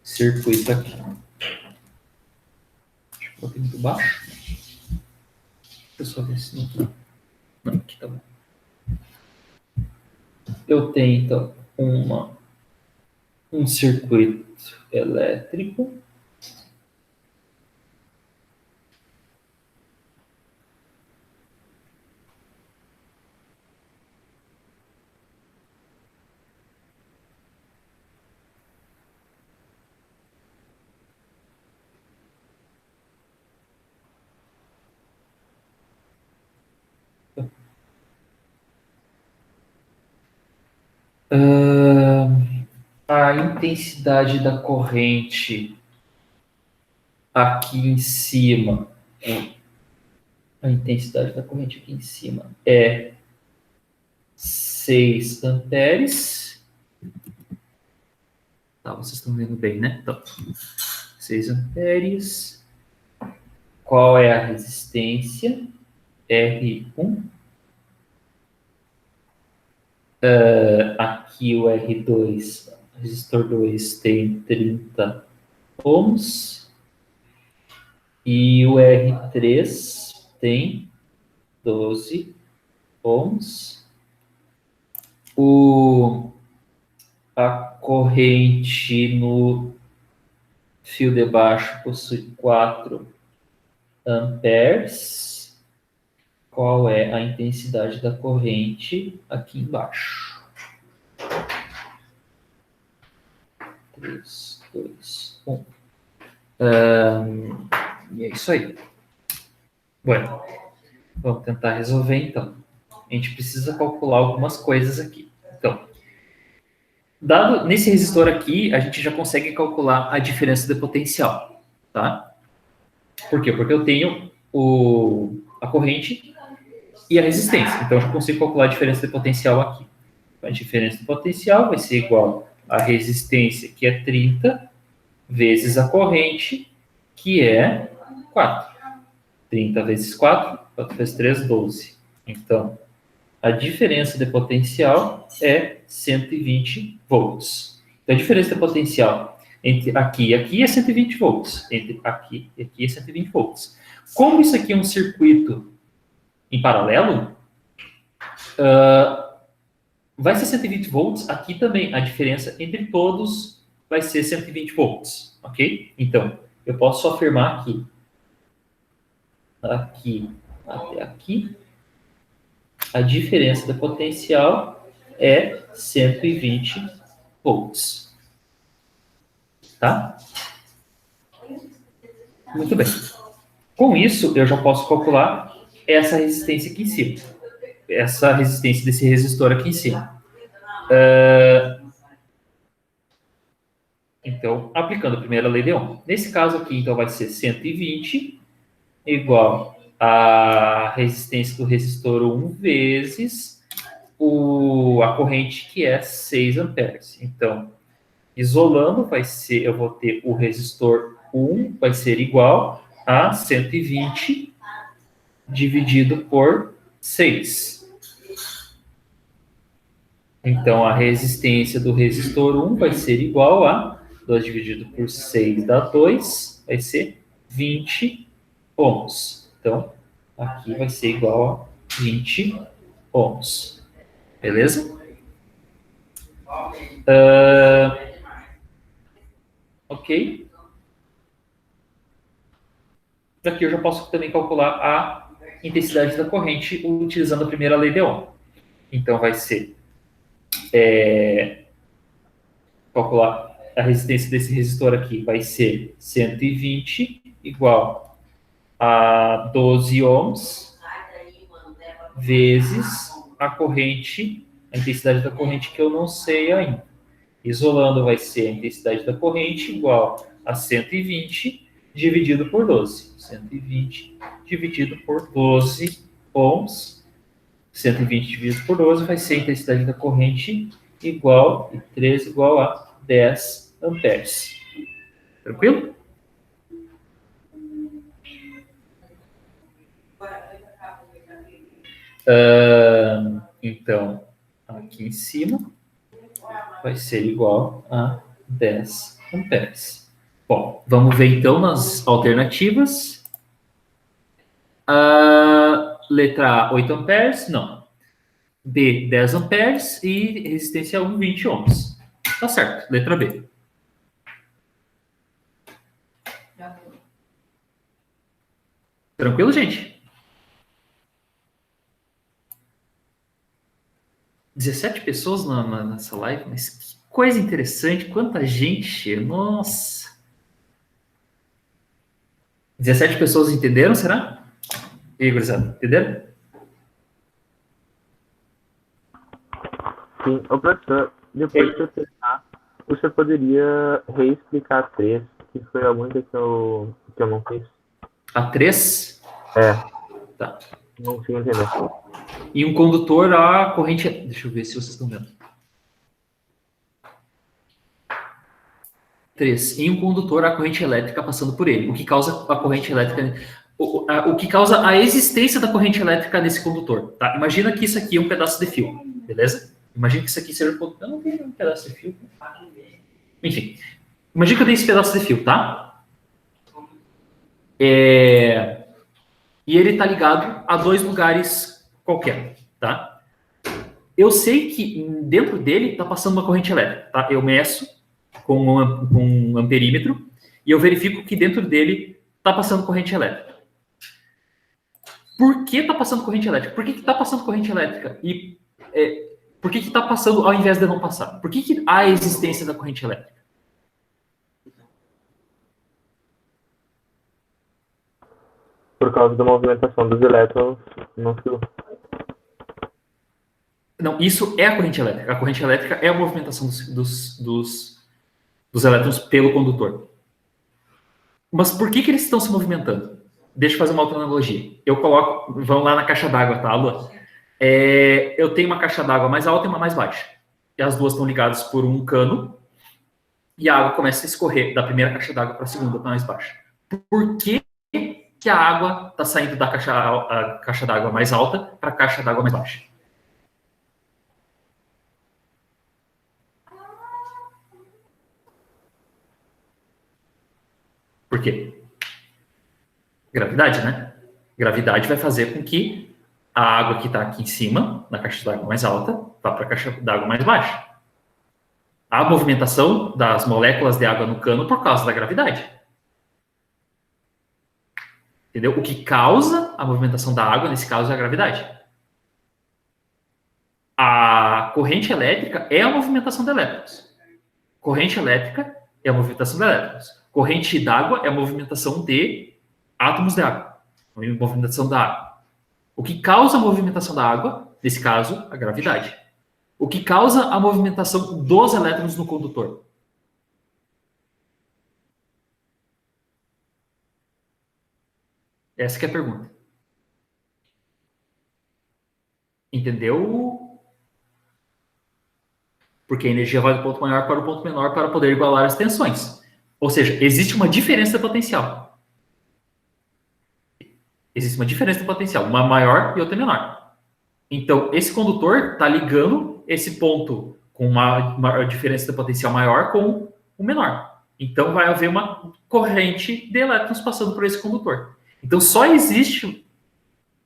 circuito aqui. Deixa eu colocar muito baixo. Deixa eu só ver se não tá. Não, aqui tá bom. Eu tenho, então, um circuito elétrico. A intensidade da corrente aqui em cima, a intensidade da corrente aqui em cima é 6 amperes. Tá, vocês estão vendo bem, né? Então, 6 amperes. Qual é a resistência? R1. Aqui o R2, resistor 2 tem 30 ohms. E o R3 tem 12 ohms. A corrente no fio de baixo possui 4 amperes. Qual é a intensidade da corrente aqui embaixo? 3, 2, 1. E é isso aí. Bueno, vamos tentar resolver então. A gente precisa calcular algumas coisas aqui. Então, dado nesse resistor aqui, a gente já consegue calcular a diferença de potencial, tá? Por quê? Porque eu tenho a corrente e a resistência. Então, eu já consigo calcular a diferença de potencial aqui. A diferença de potencial vai ser igual à resistência, que é 30, vezes a corrente, que é 4. 30 vezes 4, 4 vezes 3, 12. Então, a diferença de potencial é 120 volts. Então, a diferença de potencial entre aqui e aqui é 120 volts. Entre aqui e aqui é 120 volts. Como isso aqui é um circuito em paralelo, vai ser 120 volts. Aqui também a diferença entre todos vai ser 120 volts, ok? Então, eu posso afirmar aqui até aqui, a diferença da potencial é 120 volts. Tá? Muito bem. Com isso, eu já posso calcular essa resistência aqui em cima. Essa resistência desse resistor aqui em cima. Então, aplicando a primeira lei de Ohm. Nesse caso aqui, então, vai ser 120 igual a resistência do resistor 1 vezes a corrente, que é 6 amperes. Então, isolando, vai ser, eu vou ter o resistor 1 vai ser igual a 120 dividido por 6. Então, a resistência do resistor 1 vai ser igual a 2 dividido por 6 dá 2, vai ser 20 ohms. Então, aqui vai ser igual a 20 ohms. Beleza? Ok. Aqui eu já posso também calcular a intensidade da corrente utilizando a primeira lei de Ohm. Então, vai ser calcular a resistência desse resistor aqui vai ser 120 igual a 12 ohms vezes a corrente, a intensidade da corrente que eu não sei ainda. Isolando, vai ser a intensidade da corrente igual a 120 dividido por 12. 120 dividido por 12 ohms. 120 dividido por 12 vai ser a intensidade da corrente igual, e 13 igual a 10 amperes. Tranquilo? Então, aqui em cima vai ser igual a 10 amperes. Bom, vamos ver então nas alternativas. Letra A, 8 amperes, não. B, 10 amperes e resistência 1, 20 ohms. Tá certo, letra B. Tranquilo, gente? 17 pessoas nessa live, mas que coisa interessante, quanta gente, nossa. 17 pessoas entenderam, será? E aí, gurizada, entenderam? Sim. Ô, professor, depois que eu terminar, você poderia reexplicar a 3, que foi a única que eu não fiz? A 3? É, Tá. não consigo entender. E um condutor, a corrente... Deixa eu ver se vocês estão vendo. 3. Em um condutor, a corrente elétrica passando por ele. O que causa a corrente elétrica... O que causa a existência da corrente elétrica nesse condutor. Tá? Imagina que isso aqui é um pedaço de fio. Beleza? Imagina que isso aqui seja um condutor. Eu não tenho um pedaço de fio. Enfim. Imagina que eu tenho esse pedaço de fio, tá? E ele está ligado a 2 lugares qualquer, tá? Eu sei que dentro dele está passando uma corrente elétrica, tá? Eu meço com um amperímetro e eu verifico que dentro dele está passando corrente elétrica. Por que está passando corrente elétrica? Por que está passando corrente elétrica? E por que está passando ao invés de não passar? Por que há a existência da corrente elétrica? Por causa da movimentação dos elétrons no fio. Não, isso é a corrente elétrica. A corrente elétrica é a movimentação dos elétrons pelo condutor. Mas por que eles estão se movimentando? Deixa eu fazer uma outra analogia. Eu coloco... Vamos lá na caixa d'água, tá, Lua? Eu tenho uma caixa d'água mais alta e uma mais baixa. E as duas estão ligadas por um cano. E a água começa a escorrer da primeira caixa d'água para a segunda, para mais baixa. Por que a água está saindo da caixa d'água mais alta para a caixa d'água mais baixa? Por quê? Gravidade, né? Gravidade vai fazer com que a água que está aqui em cima, na caixa d'água mais alta, vá para a caixa d'água mais baixa. Há movimentação das moléculas de água no cano por causa da gravidade. Entendeu? O que causa a movimentação da água, nesse caso, é a gravidade. A corrente elétrica é a movimentação de elétrons. Corrente elétrica é a movimentação de elétrons. Corrente d'água é a movimentação de átomos de água. A movimentação da água. O que causa a movimentação da água, nesse caso, a gravidade. O que causa a movimentação dos elétrons no condutor? Essa que é a pergunta. Entendeu? Porque a energia vai do ponto maior para o ponto menor para poder igualar as tensões. Ou seja, existe uma diferença de potencial. Existe uma diferença de potencial, uma maior e outra menor. Então, esse condutor está ligando esse ponto com uma diferença de potencial maior com o menor. Então, vai haver uma corrente de elétrons passando por esse condutor. Então, só existe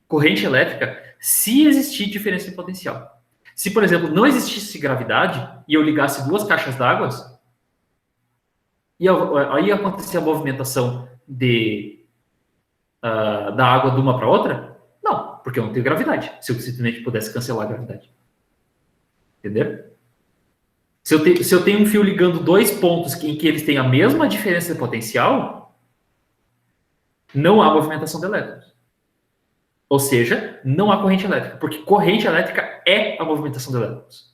corrente elétrica se existir diferença de potencial. Se, por exemplo, não existisse gravidade e eu ligasse 2 caixas d'água, e aí acontecia a movimentação da água de uma para outra? Não, porque eu não tenho gravidade. Se eu simplesmente pudesse cancelar a gravidade. Entenderam? Se eu tenho um fio ligando 2 pontos em que eles têm a mesma diferença de potencial, não há movimentação de elétrons. Ou seja, não há corrente elétrica, porque corrente elétrica é a movimentação de elétrons.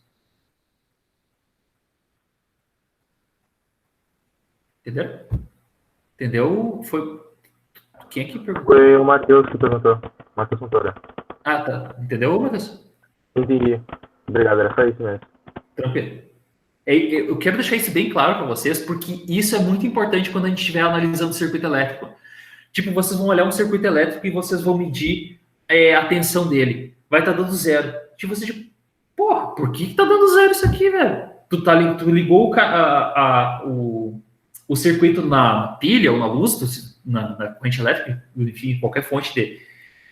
Entenderam? Entendeu? Foi... Quem é que perguntou? Foi o Matheus que perguntou. Matheus Fontoura. Ah, tá. Entendeu, Matheus? Entendi. Obrigado, era só isso mesmo. Tranquilo. Eu quero deixar isso bem claro para vocês, porque isso é muito importante quando a gente estiver analisando o circuito elétrico. Tipo, vocês vão olhar um circuito elétrico e vocês vão medir a tensão dele. Vai estar dando 0. Tipo, você, tipo, porra, por que tá dando 0 isso aqui, velho? Tu ligou o circuito na pilha ou na luz, na corrente elétrica, enfim, qualquer fonte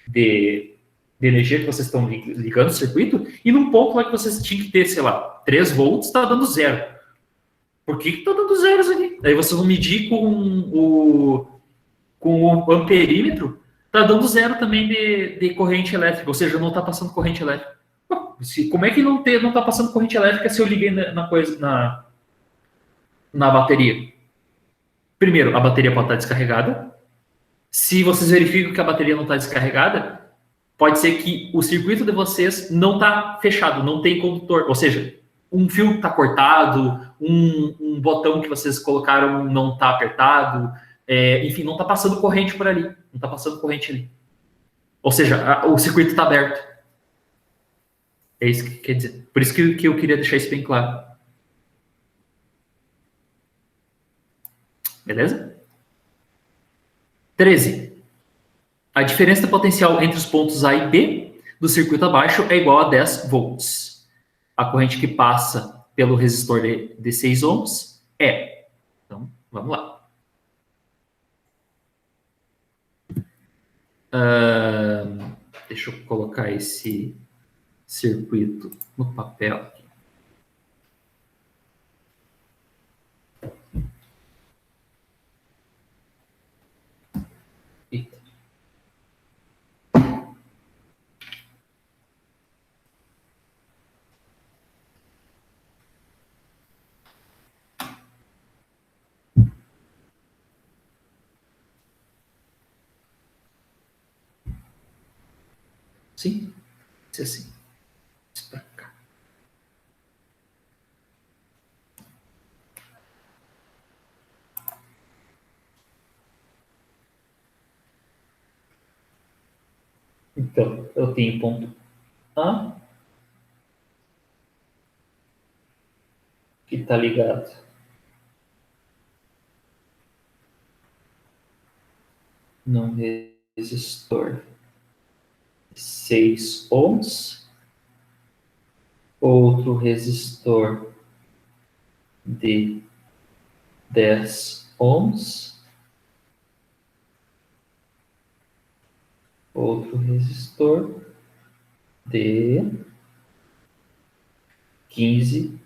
de de energia que vocês estão ligando o circuito, e num ponto lá que vocês tinham que ter, sei lá, 3 volts, está dando zero. Por que está dando zero isso aqui? Aí vocês vão medir com o amperímetro, está dando zero também de corrente elétrica, ou seja, não está passando corrente elétrica. Como é que não está passando corrente elétrica se eu liguei na bateria? Primeiro, a bateria pode estar descarregada. Se vocês verificam que a bateria não está descarregada, pode ser que o circuito de vocês não está fechado, não tem condutor. Ou seja, um fio está cortado, um botão que vocês colocaram não está apertado, enfim, não está passando corrente por ali. Não está passando corrente ali. Ou seja, o circuito está aberto. É isso que quer dizer. Por isso que eu queria deixar isso bem claro. Beleza? 13. A diferença de potencial entre os pontos A e B do circuito abaixo é igual a 10 volts. A corrente que passa pelo resistor de 6 ohms é. Então, vamos lá. Deixa eu colocar esse circuito no papel aqui. Eita. Sim, isso assim. Isso pra cá. Então, eu tenho ponto A, que está ligado num resistor 6 ohms, outro resistor de 10 ohms, outro resistor de 15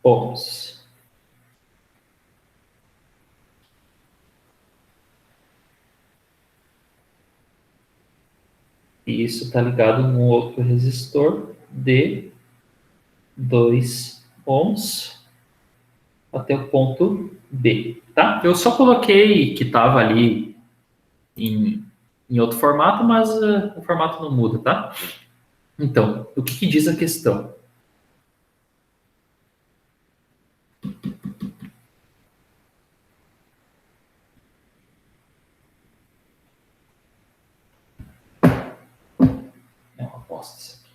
ohms. E isso está ligado num outro resistor de 2 ohms até o ponto B, tá? Eu só coloquei que estava ali em outro formato, mas o formato não muda, tá? Então, o que diz a questão? É uma bosta isso aqui.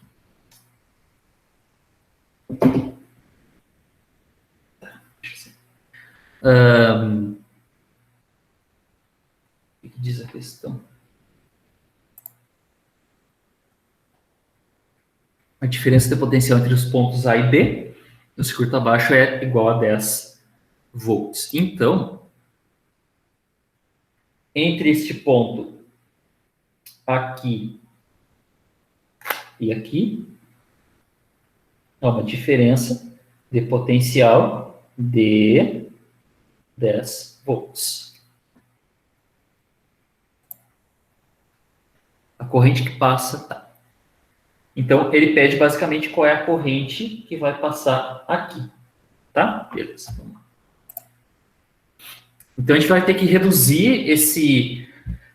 O que diz a questão? A diferença de potencial entre os pontos A e B no circuito abaixo é igual a 10 volts. Então, entre este ponto aqui e aqui, há uma diferença de potencial de 10 volts. A corrente que passa, tá. Então, ele pede basicamente qual é a corrente que vai passar aqui, tá? Beleza, vamos lá. Então, a gente vai ter que reduzir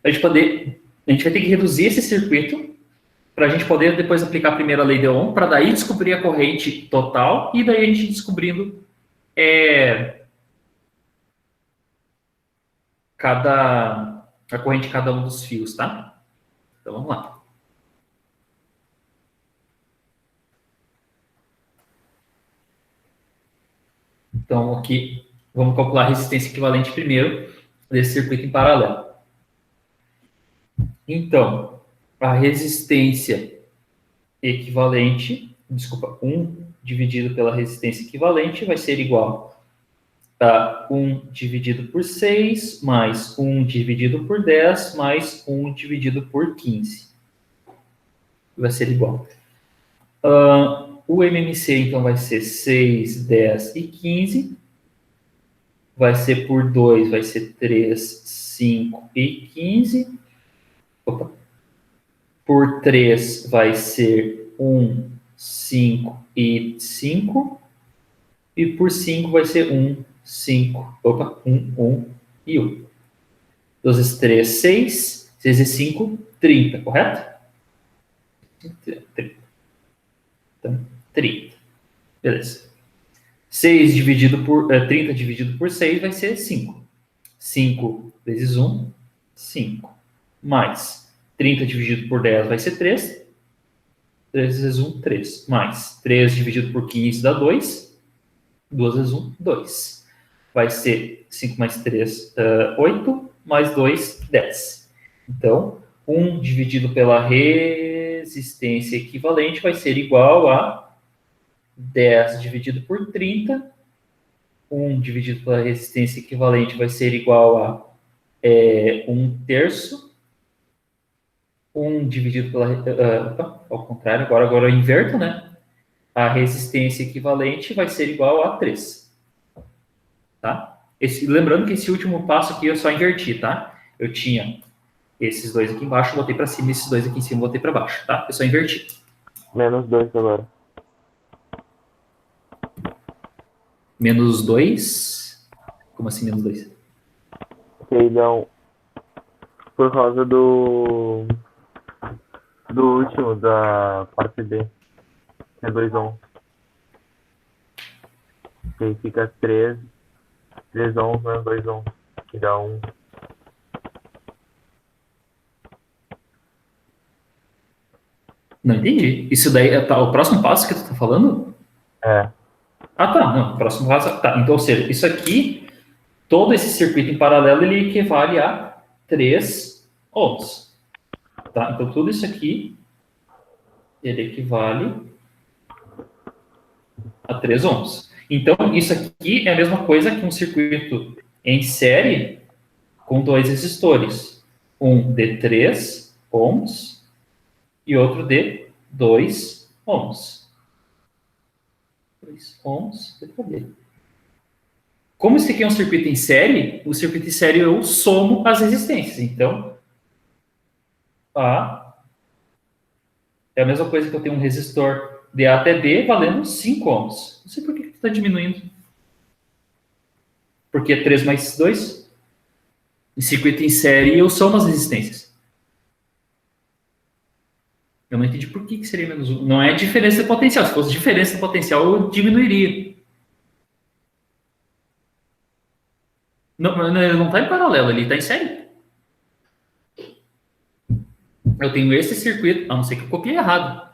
a gente vai ter que reduzir esse circuito para a gente poder depois aplicar a primeira lei de Ohm, para daí descobrir a corrente total e daí a gente descobrindo a corrente de cada um dos fios, tá? Então, vamos lá. Então, aqui, vamos calcular a resistência equivalente primeiro desse circuito em paralelo. Então, a resistência equivalente, 1 dividido pela resistência equivalente vai ser igual a 1 dividido por 6, mais 1 dividido por 10, mais 1 dividido por 15. vai ser igual. O MMC, então, vai ser 6, 10 e 15. Vai ser por 2, vai ser 3, 5 e 15. Opa. Por 3 vai ser 1, 5 e 5. E por 5 vai ser 1, 5. Opa, 1 e 1. 2 vezes 3, 6. 6 vezes 5, 30, correto? 30. Então, 30. Beleza. 6 dividido por 30 dividido por 6 vai ser 5. 5 vezes 1, 5. Mais 30 dividido por 10 vai ser 3. 3 vezes 1, 3. Mais 3 dividido por 15 dá 2. 2 vezes 1, 2. Vai ser 5 mais 3, 8. Mais 2, 10. Então, 1 dividido pela resistência equivalente vai ser igual a 10 dividido por 30. 1 dividido pela resistência equivalente vai ser igual a 1 terço. 1 dividido pela... ao contrário, agora eu inverto, né? A resistência equivalente vai ser igual a 3. Tá? Lembrando que esse último passo aqui eu só inverti, tá? Eu tinha esses dois aqui embaixo, botei para cima, esses dois aqui em cima, botei para baixo, tá? Eu só inverti. Menos 2 agora. Menos 2? Como assim menos 2? Então, por causa do último, da parte B, que é 2 ohms. Que aí fica 3 ohms menos 2 ohms, que dá 1. Não entendi. Isso daí é o próximo passo que tu tá falando? É. Ah, tá. Não, o próximo passo... Tá. Então, ou seja, isso aqui, todo esse circuito em paralelo, ele equivale a 3 ohms. Tá? Então, tudo isso aqui, ele equivale a 3 ohms. Então, isso aqui é a mesma coisa que um circuito em série com 2 resistores. Um de 3 ohms e outro de 2 ohms. 2 ohms, cadê? Como esse aqui é um circuito em série, o circuito em série eu somo as resistências. Então, A é a mesma coisa que eu tenho um resistor de A até D valendo 5 ohms. Não sei por que está diminuindo. Porque é 3 mais 2. Em circuito em série, eu somo as resistências. Eu não entendi por que seria menos 1. Não é diferença de potencial. Se fosse diferença de potencial, eu diminuiria. Não, ele não está em paralelo, ele está em série. Eu tenho esse circuito, a não ser que eu copiei errado.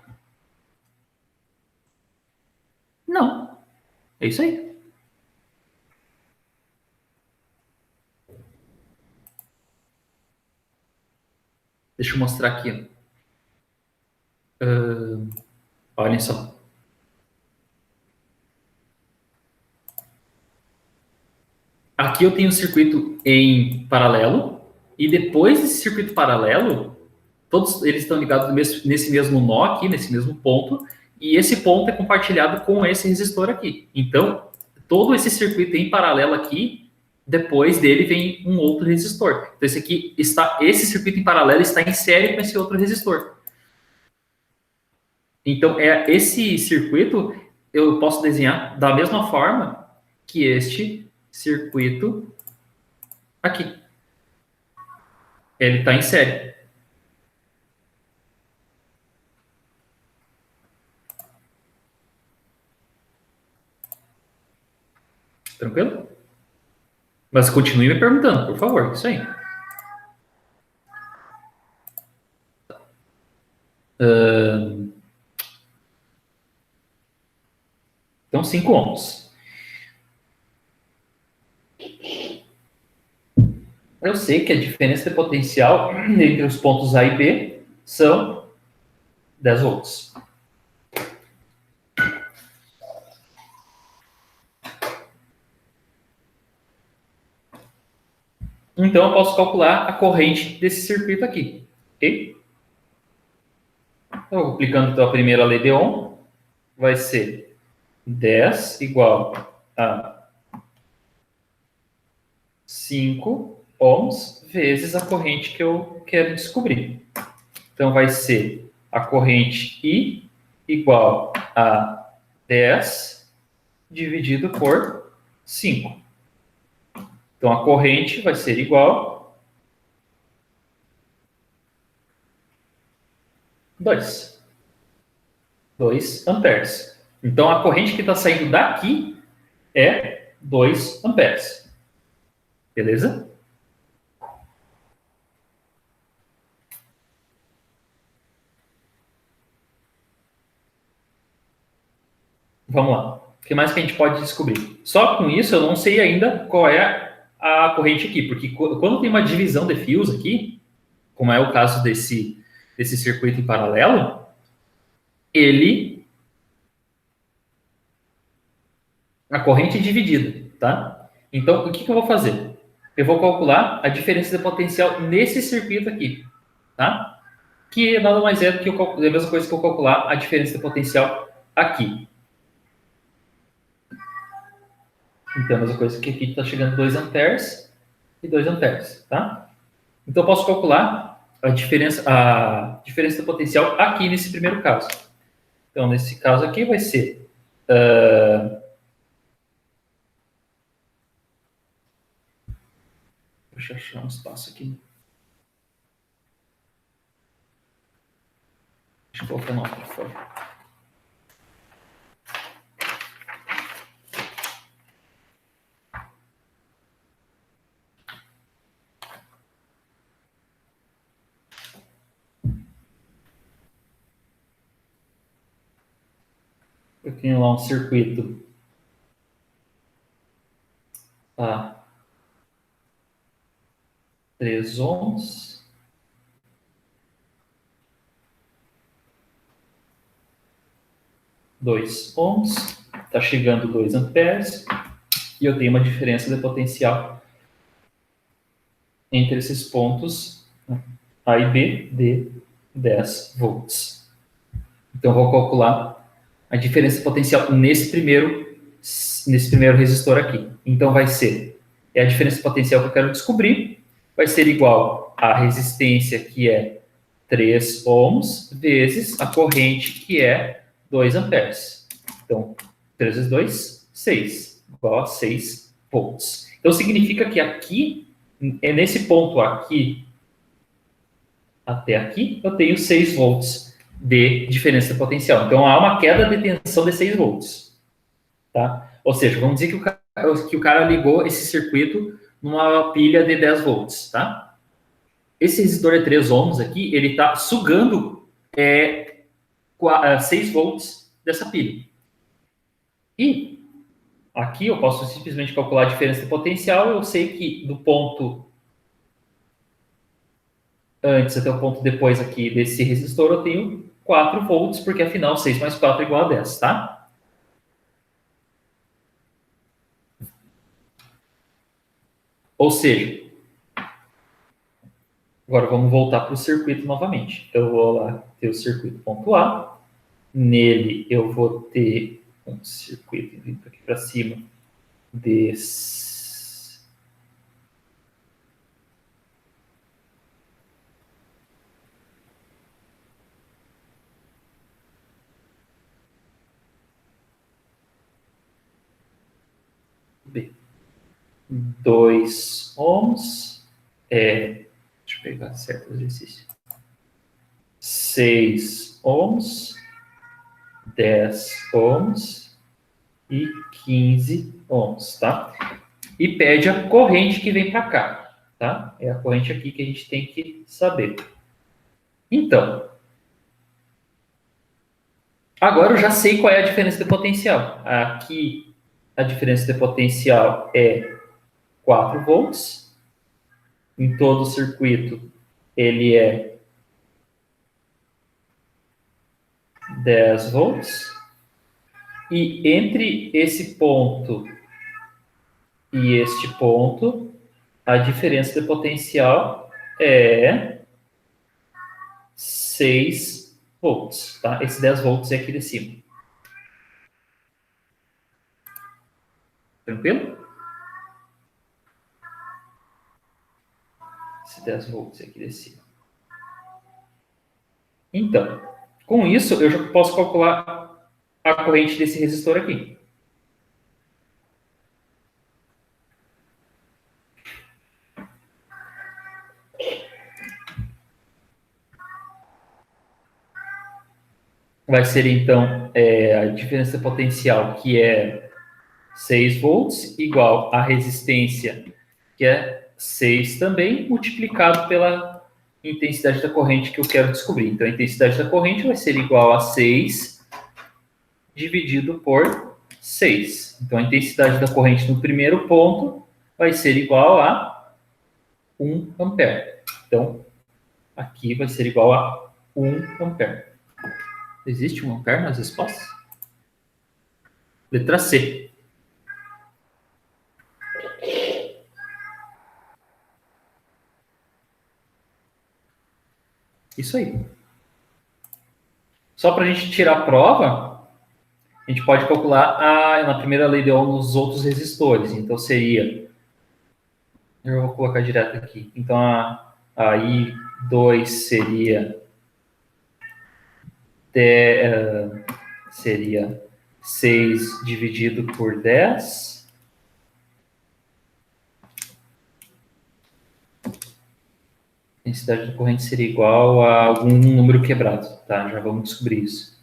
Não. É isso aí. Deixa eu mostrar aqui. Olhem só. Aqui eu tenho um circuito em paralelo. E depois desse circuito paralelo, todos eles estão ligados nesse mesmo nó aqui, nesse mesmo ponto. E esse ponto é compartilhado com esse resistor aqui. Então, todo esse circuito em paralelo aqui, depois dele vem um outro resistor. Então, esse circuito em paralelo está em série com esse outro resistor. Então, esse circuito eu posso desenhar da mesma forma que este circuito aqui. Ele está em série. Tranquilo? Mas continue me perguntando, por favor. Isso aí. Então, 5 ohms. Eu sei que a diferença de potencial entre os pontos A e B são 10 volts. Então, eu posso calcular a corrente desse circuito aqui. Ok? Então, aplicando então, a primeira lei de Ohm, vai ser 10 igual a 5 ohms vezes a corrente que eu quero descobrir. Então, vai ser a corrente I igual a 10 dividido por 5. Então, a corrente vai ser igual a 2 amperes. Então, a corrente que está saindo daqui é 2 amperes. Beleza? Vamos lá. O que mais que a gente pode descobrir? Só com isso eu não sei ainda qual é a corrente aqui, porque quando tem uma divisão de fios aqui, como é o caso desse circuito em paralelo, a corrente é dividida, tá? Então, o que eu vou fazer? Eu vou calcular a diferença de potencial nesse circuito aqui, tá? Que nada mais é do que a mesma coisa que eu calcular a diferença de potencial aqui. Então, a mesma coisa que aqui está chegando 2 amperes e 2 amperes, tá? Então, eu posso calcular a diferença de potencial aqui nesse primeiro caso. Então, nesse caso aqui vai ser... deixa eu achar um espaço aqui. Deixa eu colocar uma para fora. Eu tenho lá um circuito a 3 ohms. Dois ohms, está chegando 2 amperes, e eu tenho uma diferença de potencial entre esses pontos A e B de 10 volts. Então, eu vou calcular a diferença potencial nesse primeiro resistor aqui. Então, vai ser a diferença potencial que eu quero descobrir, vai ser igual à resistência, que é 3 ohms, vezes a corrente, que é 2 amperes. Então, 3 vezes 2, 6, igual a 6 volts. Então, significa que aqui, nesse ponto aqui, até aqui, eu tenho 6 volts de diferença de potencial. Então, há uma queda de tensão de 6 volts. Tá? Ou seja, vamos dizer que o cara ligou esse circuito numa pilha de 10 volts. Tá? Esse resistor de 3 ohms aqui, ele está sugando 6 volts dessa pilha. E aqui eu posso simplesmente calcular a diferença de potencial. Eu sei que do ponto antes até o ponto depois aqui desse resistor, eu tenho 4 volts, porque afinal 6 mais 4 é igual a 10, tá? Ou seja, agora vamos voltar para o circuito novamente. Então, eu vou lá ter o circuito ponto A. Nele eu vou ter um circuito vindo aqui para cima desse. B. 2 ohms. Deixa eu pegar certo o exercício. 6 ohms. 10 ohms e 15 ohms, tá? E pede a corrente que vem para cá, tá? É a corrente aqui que a gente tem que saber. Então, agora eu já sei qual é a diferença de potencial. Aqui, a diferença de potencial é 4 volts. Em todo o circuito, ele é 10 volts. E entre esse ponto e este ponto, a diferença de potencial é 6 volts, tá? Esse 10 volts é aqui de cima. Tranquilo? Esse 10 volts é aqui de cima. Então, com isso, eu já posso calcular a corrente desse resistor aqui. Vai ser, então, a diferença potencial, que é 6 volts, igual a resistência, que é 6 também, multiplicado pela intensidade da corrente que eu quero descobrir. Então, a intensidade da corrente vai ser igual a 6 dividido por 6. Então, a intensidade da corrente no primeiro ponto vai ser igual a 1 ampere. Então, aqui vai ser igual a 1 ampere. Existe 1 ampere nas respostas? Letra C. Isso aí. Só para a gente tirar a prova, a gente pode calcular na primeira lei de Ohm nos outros resistores. Então, seria... Eu vou colocar direto aqui. Então, a I2 seria 6 dividido por 10. A densidade da corrente seria igual a algum número quebrado, tá? Já vamos descobrir isso.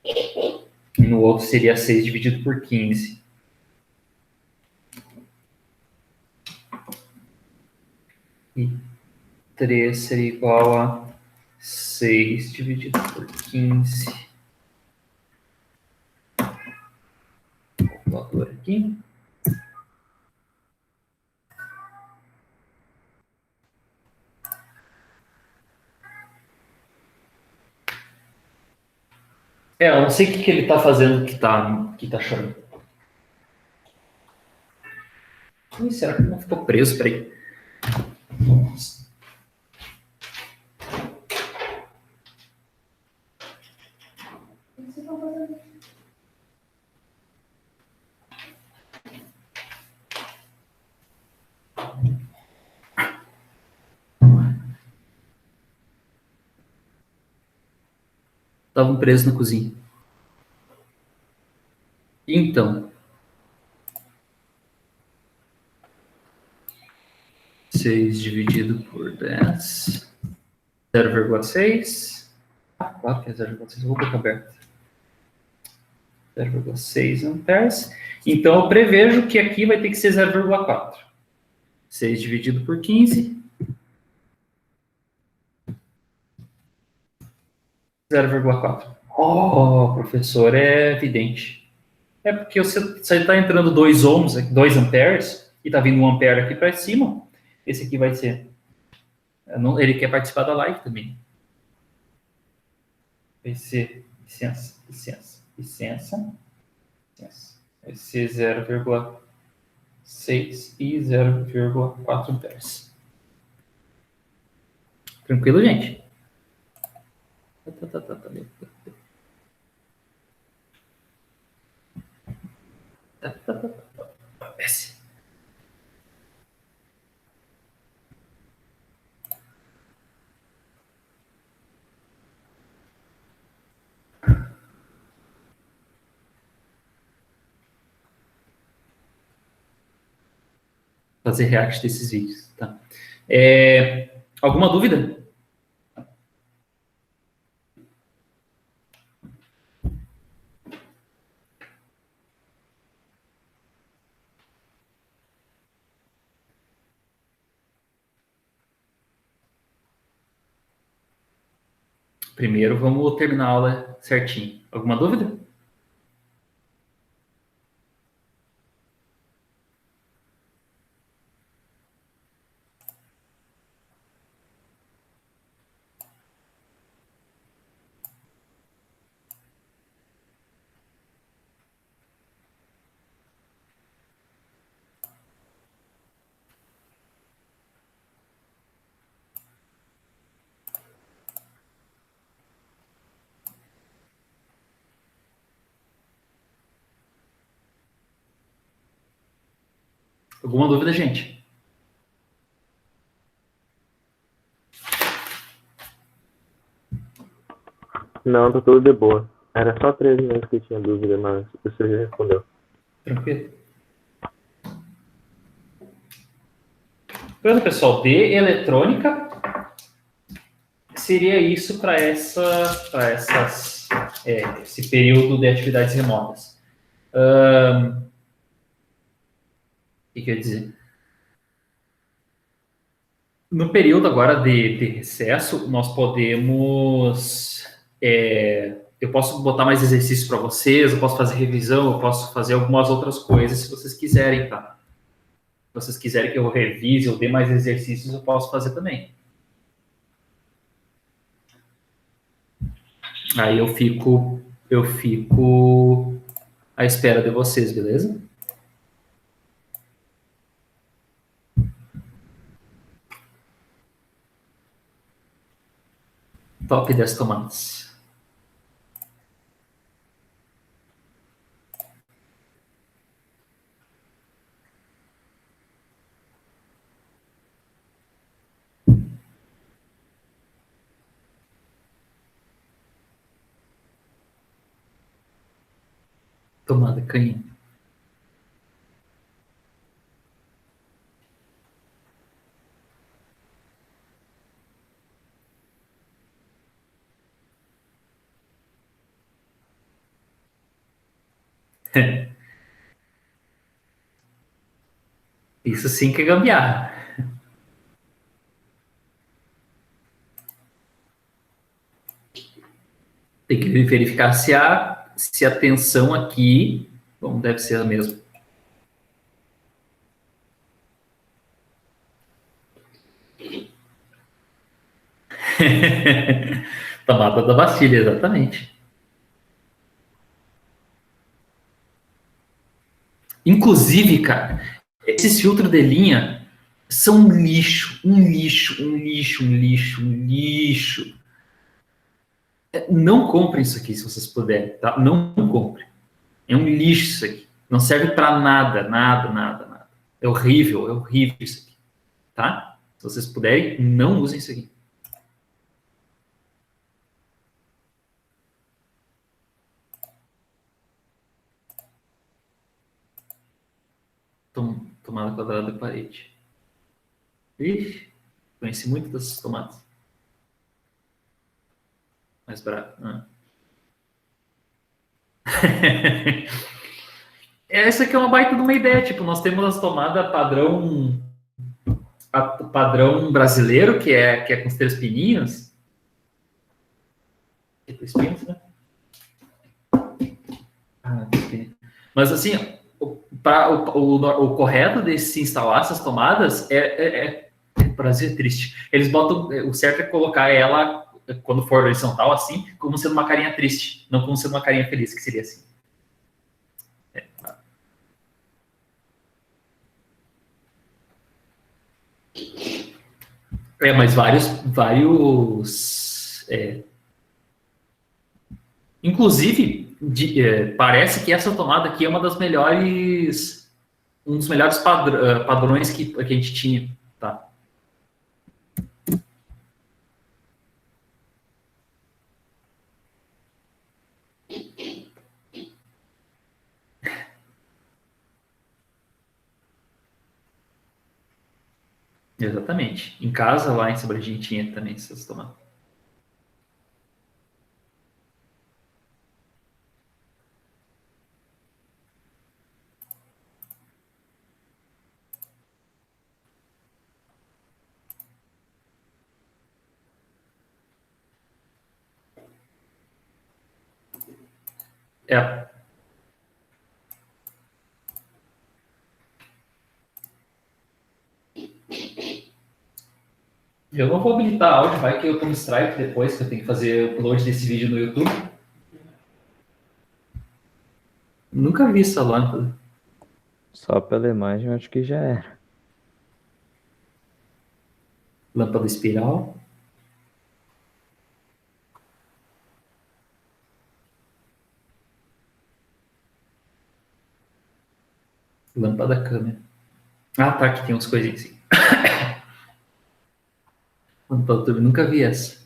E no outro seria 6 dividido por 15. E 3 seria igual a 6 dividido por 15. Calculador aqui. Eu não sei o que ele está fazendo que tá chorando. Será que não ficou preso? Peraí. Nossa. Estavam presos na cozinha. Então, 6 dividido por 10, 0,6. Claro que é 0,6, eu vou botar aberto. 0,6 amperes. Então, eu prevejo que aqui vai ter que ser 0,4. 6 dividido por 15. 0,4. Oh, professor, é evidente. É porque você está entrando 2 ohms, 2 amperes, e está vindo 1 ampere aqui para cima. Esse aqui vai ser... Ele quer participar da live também. Vai ser... Licença. Vai ser 0,6 e 0,4 amperes. Tranquilo, gente? S. Fazer react desses vídeos, tá? Alguma dúvida? Primeiro, vamos terminar a aula certinho. Alguma dúvida? Alguma dúvida, gente? Não, tá tudo de boa. Era só 3 minutos que eu tinha dúvida, mas você já respondeu. Tranquilo. Pronto, pessoal, de eletrônica seria isso para esse período de atividades remotas. O que eu ia dizer? No período agora de recesso, nós podemos. Eu posso botar mais exercícios para vocês, eu posso fazer revisão, eu posso fazer algumas outras coisas se vocês quiserem, tá? Se vocês quiserem que eu revise ou dê mais exercícios, eu posso fazer também. Aí eu fico à espera de vocês, beleza? Top 10 tomates. Tomada canhão. Isso sim que é gambiarra. Tem que verificar se a tensão aqui, bom, deve ser a mesma. Tomada da Bastilha, exatamente. Inclusive, cara, esses filtros de linha são um lixo, um lixo, um lixo, um lixo, um lixo. Não comprem isso aqui se vocês puderem, tá? Não comprem. É um lixo isso aqui. Não serve para nada, nada, nada, nada. É horrível isso aqui, tá? Se vocês puderem, não usem isso aqui. Tomada quadrada da parede. Ixi, conheci muito dessas tomadas. Mais bravo. Essa aqui é uma baita de uma ideia. Tipo, nós temos as tomadas padrão brasileiro, que é com os 3 pininhos. Espinhos, né? Mas assim, o correto de se instalar essas tomadas o Brasil é triste. Eles botam. O certo é colocar ela, quando for horizontal, assim, como sendo uma carinha triste, não como sendo uma carinha feliz, que seria assim. Mas inclusive, parece que essa tomada aqui é uma das melhores, um dos melhores padrões que a gente tinha, tá? Exatamente. Em casa, lá em Sobradinho, tinha também essas tomadas. É. Eu não vou habilitar áudio, vai que eu tomo strike depois, que eu tenho que fazer upload desse vídeo no YouTube. Nunca vi essa lâmpada. Só pela imagem eu acho que já era. Lâmpada espiral. Lâmpada câmera. Ah, tá, que tem uns coisinhas assim. Lâmpada turbina, nunca vi essa.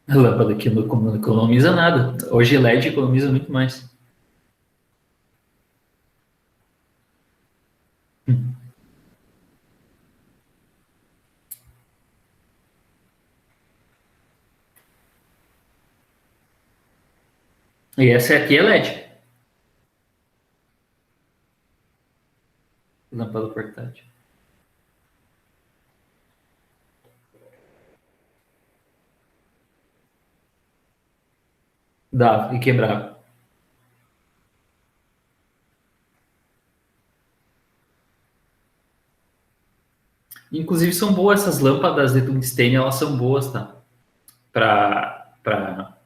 A lâmpada aqui não economiza nada. Hoje LED economiza muito mais. E essa aqui é LED. Lâmpada portátil. Dava e quebrava. Inclusive são boas essas lâmpadas de tungstênio, elas são boas, tá? Para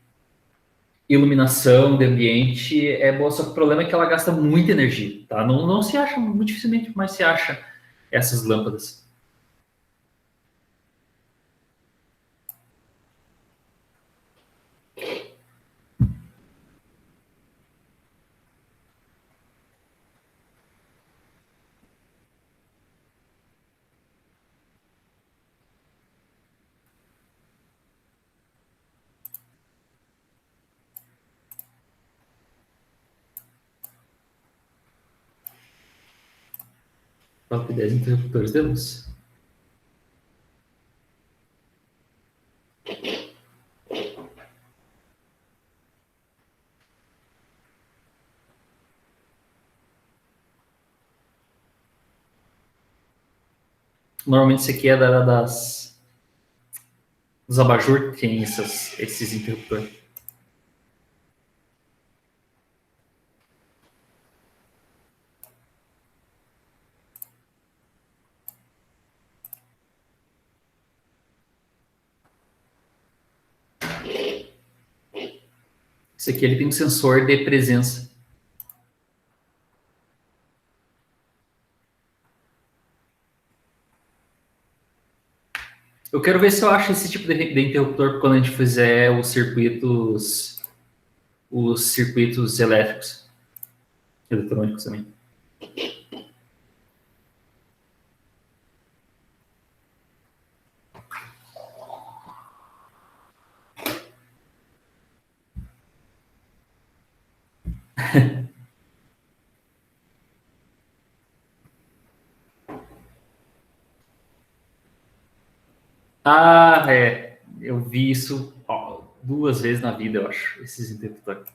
iluminação de ambiente é boa, só que o problema é que ela gasta muita energia, tá? Não se acha, muito dificilmente mais se acha essas lâmpadas. Top 10 interruptores de luz. Normalmente isso aqui é dos abajur que tem esses interruptores. Esse aqui ele tem um sensor de presença. Eu quero ver se eu acho esse tipo de interruptor quando a gente fizer os circuitos elétricos, eletrônicos também. Ah, é. Eu vi isso ó, 2 vezes na vida, eu acho, esses interruptores.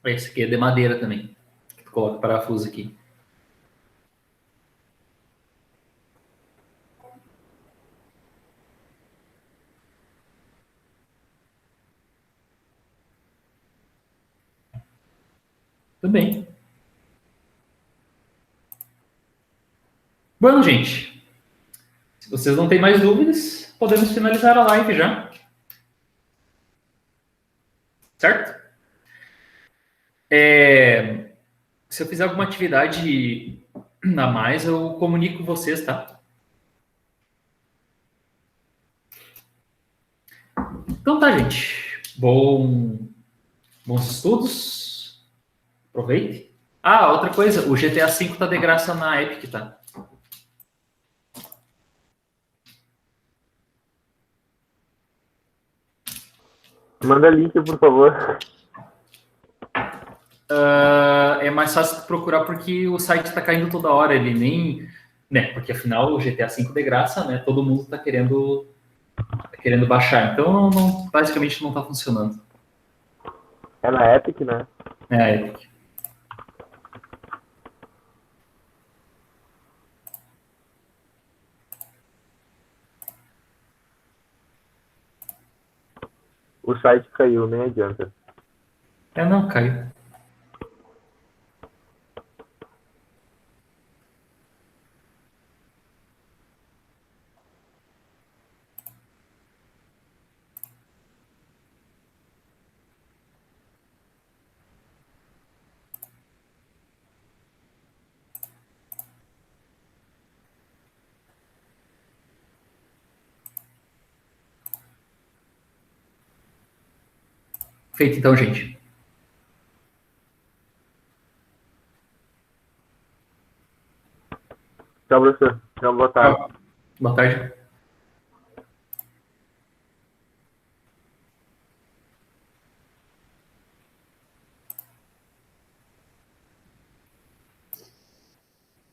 Esse aqui é de madeira também. Tu coloca parafuso aqui. Também. Bom, gente. Se vocês não têm mais dúvidas, podemos finalizar a live já. Certo? Se eu fizer alguma atividade a mais, eu comunico com vocês, tá? Então tá, gente. Bons estudos. Aproveite. Ah, outra coisa, o GTA V tá de graça na Epic, tá? Manda link, por favor. É mais fácil procurar porque o site tá caindo toda hora, ele nem... Né, porque afinal o GTA V de graça, né? Todo mundo tá querendo baixar. Então, basicamente não tá funcionando. É na Epic, né? É a Epic. O site caiu, nem adianta. Não, caiu. Feito então, gente. Tchau, professor. Tchau, boa tarde. Boa tarde.